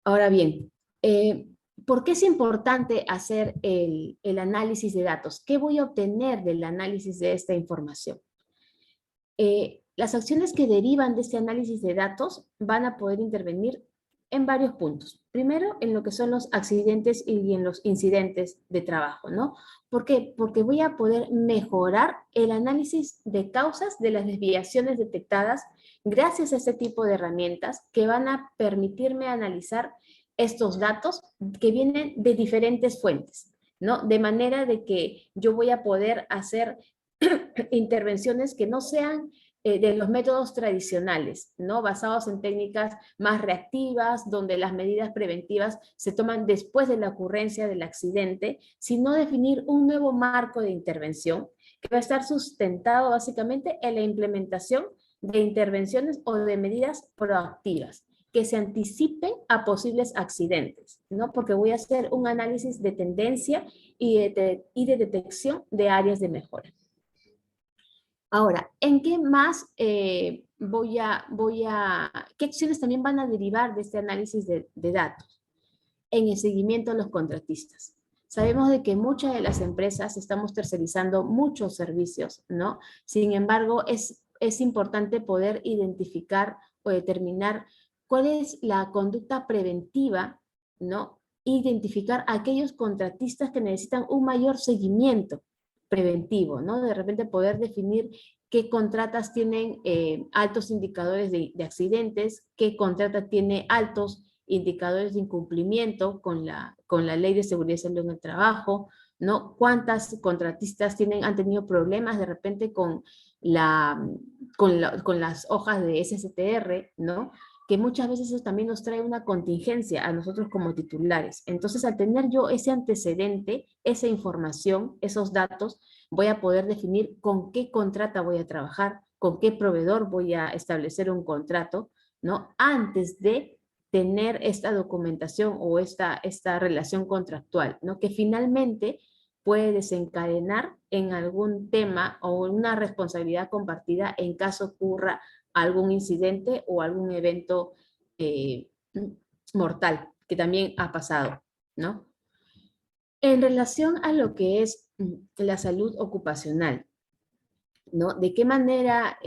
Ahora bien, ¿Por qué es importante hacer el análisis de datos? ¿Qué voy a obtener del análisis de esta información? Las acciones que derivan de este análisis de datos van a poder intervenir en varios puntos. Primero, en lo que son los accidentes y en los incidentes de trabajo, ¿no? ¿Por qué? Porque voy a poder mejorar el análisis de causas de las desviaciones detectadas gracias a este tipo de herramientas que van a permitirme analizar estos datos que vienen de diferentes fuentes, ¿no? De manera de que yo voy a poder hacer intervenciones que no sean de los métodos tradicionales, ¿no? Basados en técnicas más reactivas, donde las medidas preventivas se toman después de la ocurrencia del accidente, sino definir un nuevo marco de intervención que va a estar sustentado básicamente en la implementación de intervenciones o de medidas proactivas que se anticipen a posibles accidentes, ¿no? Porque voy a hacer un análisis de tendencia y de detección de áreas de mejora. Ahora, ¿en qué más qué acciones también van a derivar de este análisis de datos? En el seguimiento a los contratistas. Sabemos de que muchas de las empresas estamos tercerizando muchos servicios, ¿no? Sin embargo, es importante poder identificar o determinar cuál es la conducta preventiva, ¿no? Identificar a aquellos contratistas que necesitan un mayor seguimiento preventivo, ¿no? De repente poder definir qué contratas tienen altos indicadores de accidentes, qué contrata tiene altos indicadores de incumplimiento con la Ley de Seguridad y Salud en el Trabajo, ¿no? ¿Cuántas contratistas han tenido problemas de repente con las hojas de SSTR, ¿no? Que muchas veces eso también nos trae una contingencia a nosotros como titulares. Entonces, al tener yo ese antecedente, esa información, esos datos, voy a poder definir con qué contrata voy a trabajar, con qué proveedor voy a establecer un contrato, ¿no? Antes de tener esta documentación o esta relación contractual, ¿no? Que finalmente puede desencadenar en algún tema o una responsabilidad compartida en caso ocurra algún incidente o algún evento mortal, que también ha pasado, ¿no? En relación a lo que es la salud ocupacional, ¿no? ¿De qué manera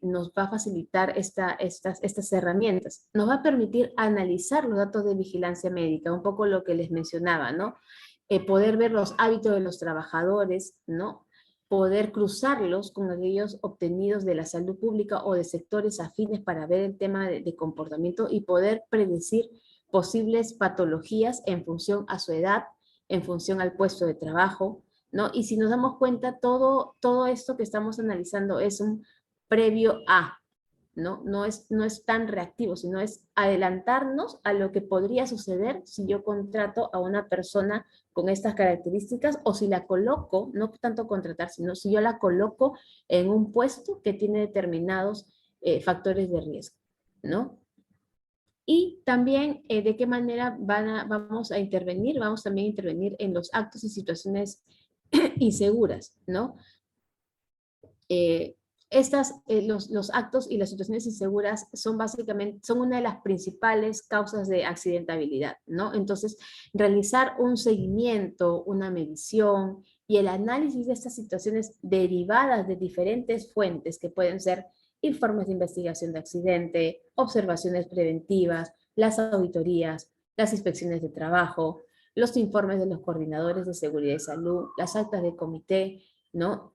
nos va a facilitar estas herramientas? Nos va a permitir analizar los datos de vigilancia médica, un poco lo que les mencionaba, ¿no? Poder ver los hábitos de los trabajadores, ¿no? Poder cruzarlos con aquellos obtenidos de la salud pública o de sectores afines para ver el tema de comportamiento y poder predecir posibles patologías en función a su edad, en función al puesto de trabajo, ¿no? Y si nos damos cuenta, todo esto que estamos analizando es un previo a, ¿no? No es tan reactivo, sino es adelantarnos a lo que podría suceder si yo contrato a una persona con estas características o si la coloco, no tanto contratar, sino si yo la coloco en un puesto que tiene determinados factores de riesgo, ¿no? Y también de qué manera vamos a intervenir, vamos también a intervenir en los actos y situaciones inseguras, ¿no? Los actos y las situaciones inseguras son básicamente, una de las principales causas de accidentabilidad, ¿no? Entonces, realizar un seguimiento, una medición y el análisis de estas situaciones derivadas de diferentes fuentes que pueden ser informes de investigación de accidente, observaciones preventivas, las auditorías, las inspecciones de trabajo, los informes de los coordinadores de seguridad y salud, las actas de comité, ¿no?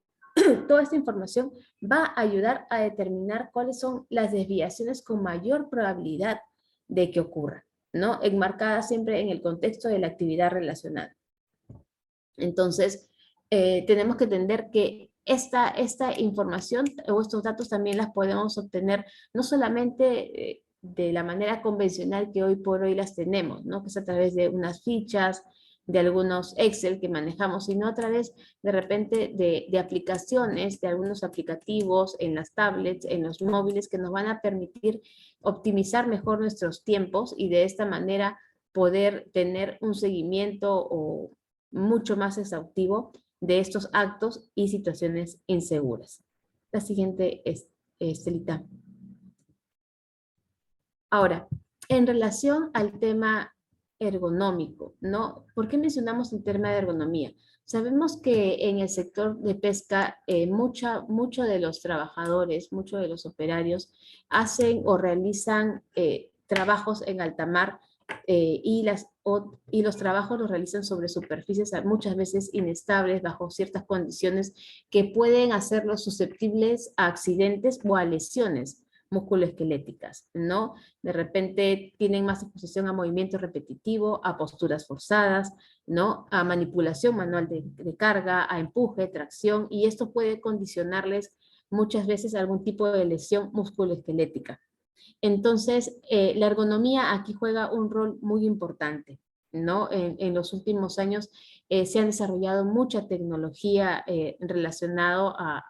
Toda esta información va a ayudar a determinar cuáles son las desviaciones con mayor probabilidad de que ocurra, ¿no? Enmarcadas siempre en el contexto de la actividad relacionada. Entonces, tenemos que entender que esta información o estos datos también las podemos obtener no solamente de la manera convencional que hoy por hoy las tenemos, ¿no? Que es a través de unas fichas, de algunos Excel que manejamos, sino a través de repente de aplicaciones, de algunos aplicativos en las tablets, en los móviles que nos van a permitir optimizar mejor nuestros tiempos y de esta manera poder tener un seguimiento o mucho más exhaustivo de estos actos y situaciones inseguras. La siguiente es Estelita. Ahora, en relación al tema ergonómico, ¿no? ¿Por qué mencionamos el tema de ergonomía? Sabemos que en el sector de pesca mucho de los trabajadores, muchos de los operarios hacen o realizan trabajos en alta mar y los trabajos los realizan sobre superficies muchas veces inestables, bajo ciertas condiciones que pueden hacerlos susceptibles a accidentes o a lesiones musculoesqueléticas, ¿no? De repente tienen más exposición a movimiento repetitivo, a posturas forzadas, ¿no? A manipulación manual de carga, a empuje, tracción, y esto puede condicionarles muchas veces algún tipo de lesión musculoesquelética. Entonces, la ergonomía aquí juega un rol muy importante, ¿no? En los últimos años se ha desarrollado mucha tecnología relacionada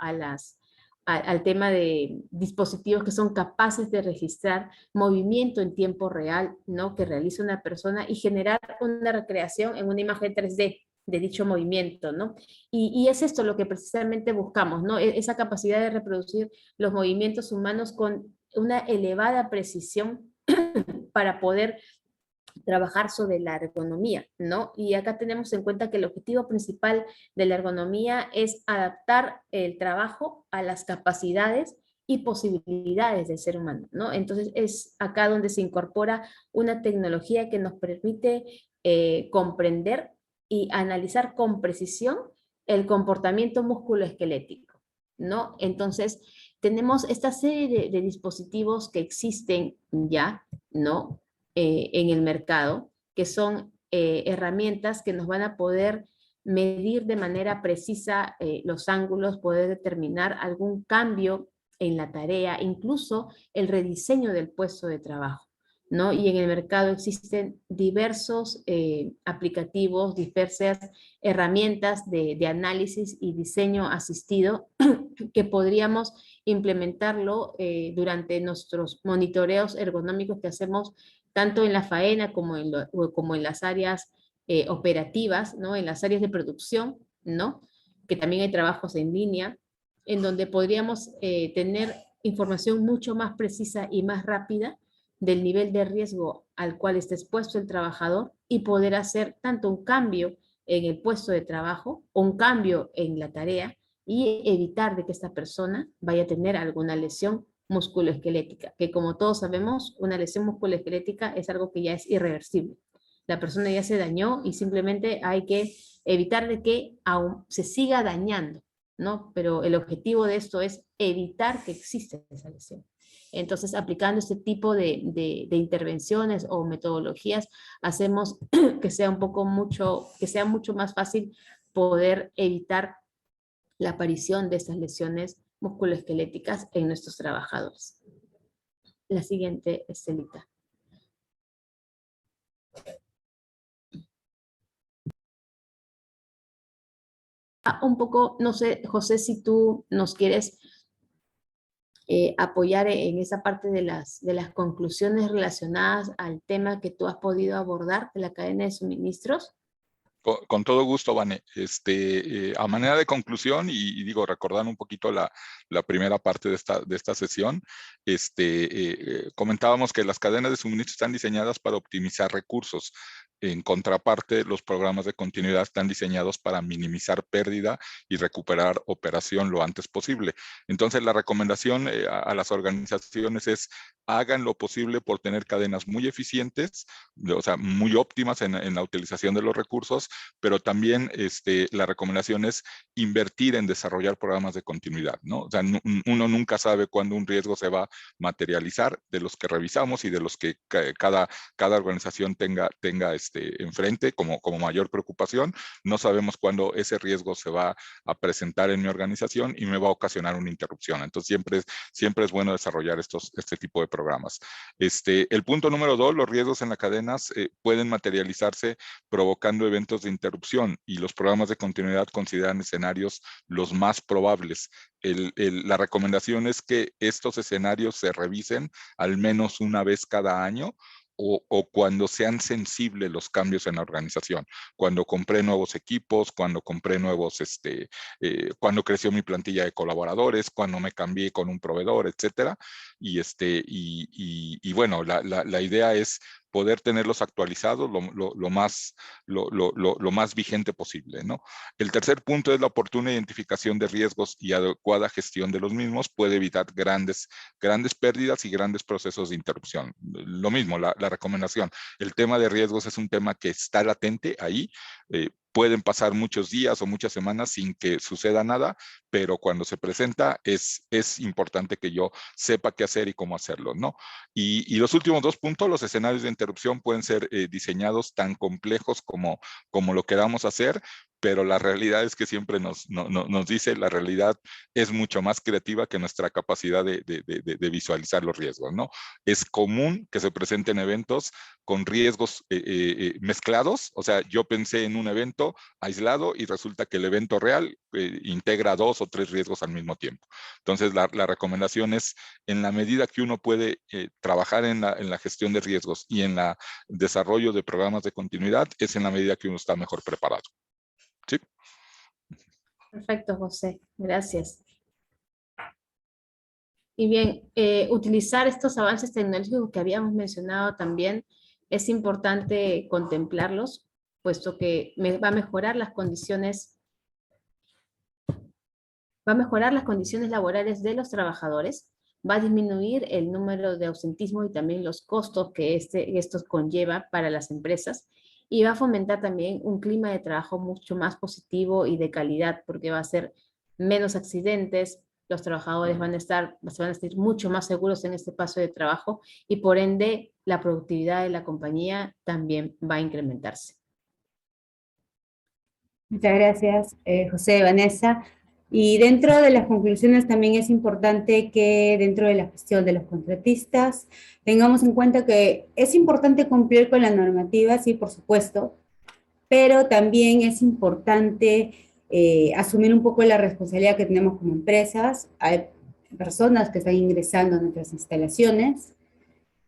al tema de dispositivos que son capaces de registrar movimiento en tiempo real, ¿no? Que realiza una persona y generar una recreación en una imagen 3D de dicho movimiento, ¿no? Y es esto lo que precisamente buscamos, ¿no? Esa capacidad de reproducir los movimientos humanos con una elevada precisión para poder trabajar sobre la ergonomía, ¿no? Y acá tenemos en cuenta que el objetivo principal de la ergonomía es adaptar el trabajo a las capacidades y posibilidades del ser humano, ¿no? Entonces es acá donde se incorpora una tecnología que nos permite comprender y analizar con precisión el comportamiento musculoesquelético, ¿no? Entonces tenemos esta serie de dispositivos que existen ya, ¿no? En el mercado, que son herramientas que nos van a poder medir de manera precisa los ángulos, poder determinar algún cambio en la tarea, incluso el rediseño del puesto de trabajo, ¿no? Y en el mercado existen diversos aplicativos, diversas herramientas de análisis y diseño asistido que podríamos implementarlo durante nuestros monitoreos ergonómicos que hacemos tanto en la faena como en las áreas operativas, ¿no? En las áreas de producción, ¿no? Que también hay trabajos en línea, en donde podríamos tener información mucho más precisa y más rápida del nivel de riesgo al cual está expuesto el trabajador y poder hacer tanto un cambio en el puesto de trabajo o un cambio en la tarea y evitar de que esta persona vaya a tener alguna lesión musculoesquelética, que como todos sabemos, una lesión musculoesquelética es algo que ya es irreversible. La persona ya se dañó y simplemente hay que evitar de que aún se siga dañando, ¿no? Pero el objetivo de esto es evitar que exista esa lesión. Entonces, aplicando este tipo de intervenciones o metodologías, hacemos que sea mucho más fácil poder evitar la aparición de estas lesiones musculoesqueléticas en nuestros trabajadores. La siguiente, Estelita. Un poco, no sé, José, si tú nos quieres apoyar en esa parte de las conclusiones relacionadas al tema que tú has podido abordar de la cadena de suministros. Con todo gusto, Vane. A manera de conclusión, y digo, recordando un poquito la primera parte de esta sesión, comentábamos que las cadenas de suministro están diseñadas para optimizar recursos. En contraparte, los programas de continuidad están diseñados para minimizar pérdida y recuperar operación lo antes posible. Entonces, la recomendación a las organizaciones es hagan lo posible por tener cadenas muy eficientes, o sea, muy óptimas en la utilización de los recursos, pero también la recomendación es invertir en desarrollar programas de continuidad, ¿no? O sea, uno nunca sabe cuándo un riesgo se va a materializar, de los que revisamos y de los que cada organización tenga enfrente como mayor preocupación. No sabemos cuándo ese riesgo se va a presentar en mi organización y me va a ocasionar una interrupción. Entonces, siempre es bueno desarrollar este tipo de programas. El punto número 2, los riesgos en las cadenas pueden materializarse provocando eventos de interrupción, y los programas de continuidad consideran escenarios los más probables. La recomendación es que estos escenarios se revisen al menos una vez cada año, o cuando sean sensibles los cambios en la organización, cuando compré nuevos equipos, cuando compré cuando creció mi plantilla de colaboradores, cuando me cambié con un proveedor, etcétera. y bueno, la idea es poder tenerlos actualizados lo más vigente posible, ¿no? El tercer punto es la oportuna identificación de riesgos y adecuada gestión de los mismos puede evitar grandes pérdidas y grandes procesos de interrupción. Lo mismo, la recomendación. El tema de riesgos es un tema que está latente ahí. Pueden pasar muchos días o muchas semanas sin que suceda nada, pero cuando se presenta es importante que yo sepa qué hacer y cómo hacerlo, ¿no? Y los últimos dos puntos, los escenarios de interrupción pueden ser diseñados tan complejos como lo queramos hacer, pero la realidad es que siempre nos dice, la realidad es mucho más creativa que nuestra capacidad de visualizar los riesgos, ¿no? Es común que se presenten eventos con riesgos mezclados, o sea, yo pensé en un evento aislado y resulta que el evento real integra 2 o 3 riesgos al mismo tiempo. Entonces, la recomendación es, en la medida que uno puede trabajar en la gestión de riesgos y en el desarrollo de programas de continuidad, es en la medida que uno está mejor preparado. ¿Sí? Perfecto, José. Gracias. Y bien, utilizar estos avances tecnológicos que habíamos mencionado también, es importante contemplarlos, puesto que va a mejorar las condiciones laborales de los trabajadores, va a disminuir el número de ausentismo y también los costos que estos conlleva para las empresas, y va a fomentar también un clima de trabajo mucho más positivo y de calidad, porque va a ser menos accidentes, los trabajadores van a estar mucho más seguros en este paso de trabajo, y por ende la productividad de la compañía también va a incrementarse. Muchas gracias, José, Vanessa. Y dentro de las conclusiones también es importante que dentro de la gestión de los contratistas tengamos en cuenta que es importante cumplir con la normativa, sí, por supuesto, pero también es importante asumir un poco la responsabilidad que tenemos como empresas. Hay personas que están ingresando a nuestras instalaciones,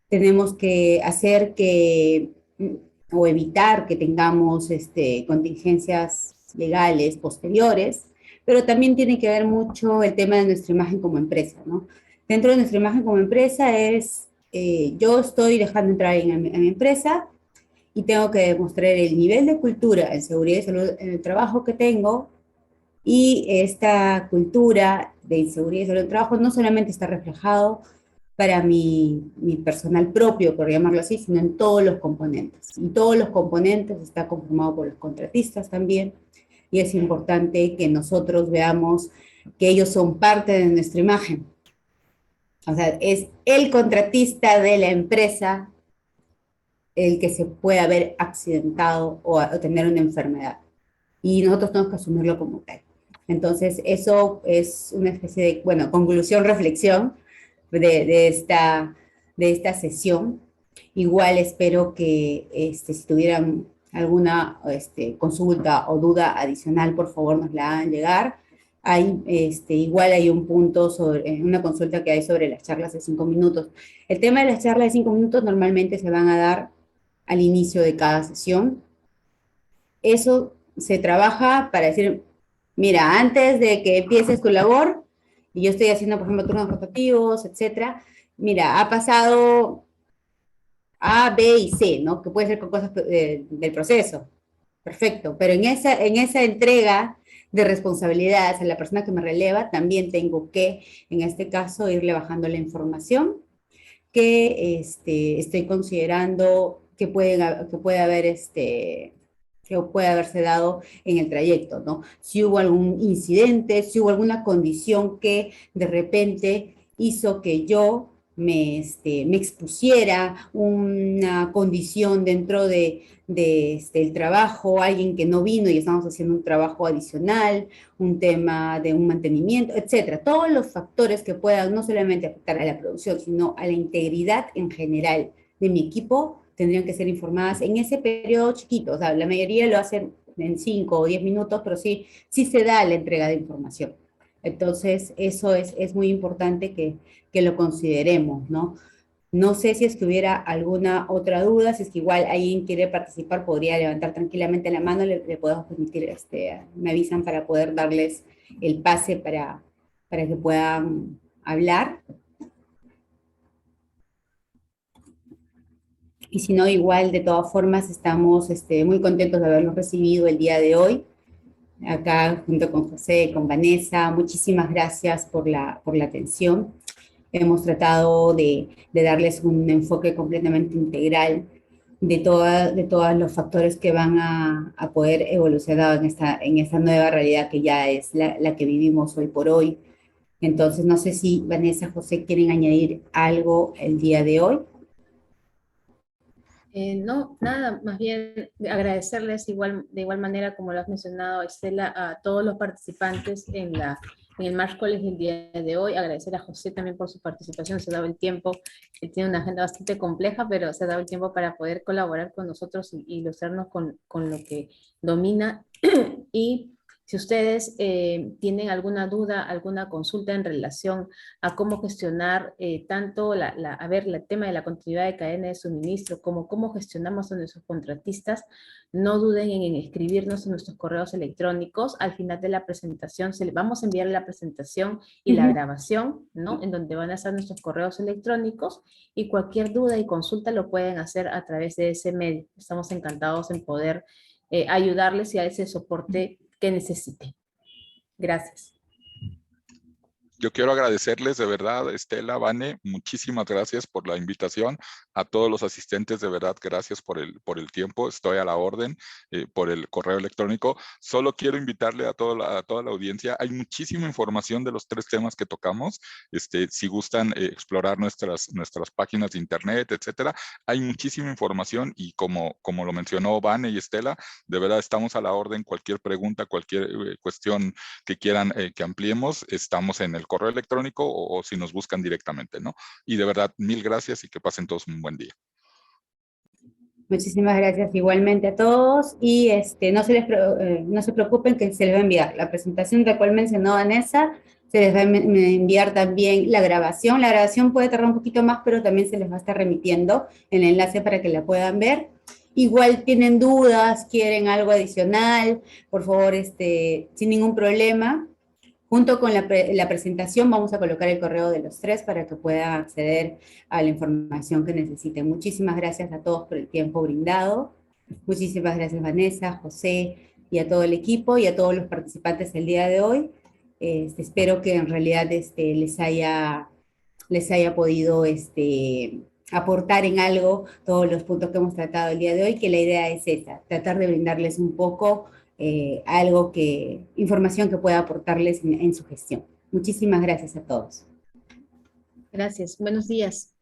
tenemos que hacer que, o evitar que tengamos contingencias legales posteriores, pero también tiene que ver mucho el tema de nuestra imagen como empresa, ¿no? Dentro de nuestra imagen como empresa es, yo estoy dejando entrar a mi empresa y tengo que demostrar el nivel de cultura en seguridad y salud en el trabajo que tengo, y esta cultura de inseguridad y salud en el trabajo no solamente está reflejado para mi personal propio, por llamarlo así, sino en todos los componentes. Y todos los componentes está conformado por los contratistas también, y es importante que nosotros veamos que ellos son parte de nuestra imagen. O sea, es el contratista de la empresa el que se puede haber accidentado o tener una enfermedad. Y nosotros tenemos que asumirlo como tal. Entonces, eso es una especie de, bueno, conclusión, reflexión de esta sesión. Igual espero que si tuvieran alguna consulta o duda adicional, por favor nos la hagan llegar. Igual hay un punto sobre una consulta que hay sobre las charlas de 5 minutos. El tema de las charlas de 5 minutos normalmente se van a dar al inicio de cada sesión. Eso se trabaja para decir, mira, antes de que empieces tu labor, y yo estoy haciendo, por ejemplo, turnos rotativos, etcétera, mira, ha pasado A, B y C, ¿no? Que puede ser con cosas del proceso. Perfecto, pero en esa entrega de responsabilidades a la persona que me releva, también tengo que, en este caso, irle bajando la información que estoy considerando que puede haberse dado en el trayecto, ¿no? Si hubo algún incidente, si hubo alguna condición que de repente hizo que yo me expusiera una condición dentro del trabajo, alguien que no vino y estamos haciendo un trabajo adicional, un tema de un mantenimiento, etcétera. Todos los factores que puedan no solamente afectar a la producción, sino a la integridad en general de mi equipo, tendrían que ser informadas en ese periodo chiquito. O sea, la mayoría lo hacen en 5 o 10 minutos, pero sí se da la entrega de información. Entonces, eso es muy importante que lo consideremos, ¿no? No sé si es que hubiera alguna otra duda, si es que igual alguien quiere participar, podría levantar tranquilamente la mano, le podemos permitir, me avisan para poder darles el pase para que puedan hablar. y si no, igual, de todas formas, estamos muy contentos de haberlos recibido el día de hoy, acá junto con José, con Vanessa. Muchísimas gracias por la atención. Hemos tratado de darles un enfoque completamente integral de todos los factores que van a poder evolucionar en esta nueva realidad que ya es la que vivimos hoy por hoy. Entonces, no sé si Vanessa, José, quieren añadir algo el día de hoy. No, nada, más bien agradecerles de igual manera como lo has mencionado, Estela, a todos los participantes en el March College del día de hoy. Agradecer a José también por su participación, se ha dado el tiempo. Él tiene una agenda bastante compleja, pero se ha dado el tiempo para poder colaborar con nosotros y ilustrarnos con lo que domina. Y si ustedes tienen alguna duda, alguna consulta en relación a cómo gestionar tanto el tema de la continuidad de cadena de suministro, como cómo gestionamos a nuestros contratistas, no duden en escribirnos en nuestros correos electrónicos. Al final de la presentación, vamos a enviar la presentación y la grabación, ¿no? En donde van a estar nuestros correos electrónicos, y cualquier duda y consulta lo pueden hacer a través de ese medio. Estamos encantados en poder ayudarles y a ese soporte que necesiten. Gracias. Yo quiero agradecerles de verdad, Estela, Vane, muchísimas gracias por la invitación. A todos los asistentes, de verdad, gracias por el tiempo. Estoy a la orden por el correo electrónico. Solo quiero invitarle a toda la audiencia. Hay muchísima información de los 3 temas que tocamos. Si gustan explorar nuestras páginas de internet, etcétera, hay muchísima información, y como lo mencionó Vane y Estela, de verdad estamos a la orden. Cualquier pregunta, cualquier cuestión que quieran que ampliemos, estamos en el correo electrónico o si nos buscan directamente, ¿no? Y de verdad, mil gracias y que pasen todos un buen día. Muchísimas gracias igualmente a todos, y no se preocupen, que se les va a enviar la presentación de la cual mencionó Vanessa. Se les va a enviar también la grabación. La grabación puede tardar un poquito más, pero también se les va a estar remitiendo el enlace para que la puedan ver. Igual tienen dudas, quieren algo adicional, por favor, sin ningún problema. Junto con la presentación vamos a colocar el correo de los 3 para que puedan acceder a la información que necesiten. Muchísimas gracias a todos por el tiempo brindado. Muchísimas gracias, Vanessa, José, y a todo el equipo y a todos los participantes el día de hoy. Espero que en realidad les haya podido aportar en algo todos los puntos que hemos tratado el día de hoy, que la idea es esa, tratar de brindarles un poco información que pueda aportarles en su gestión. Muchísimas gracias a todos. Gracias. Buenos días.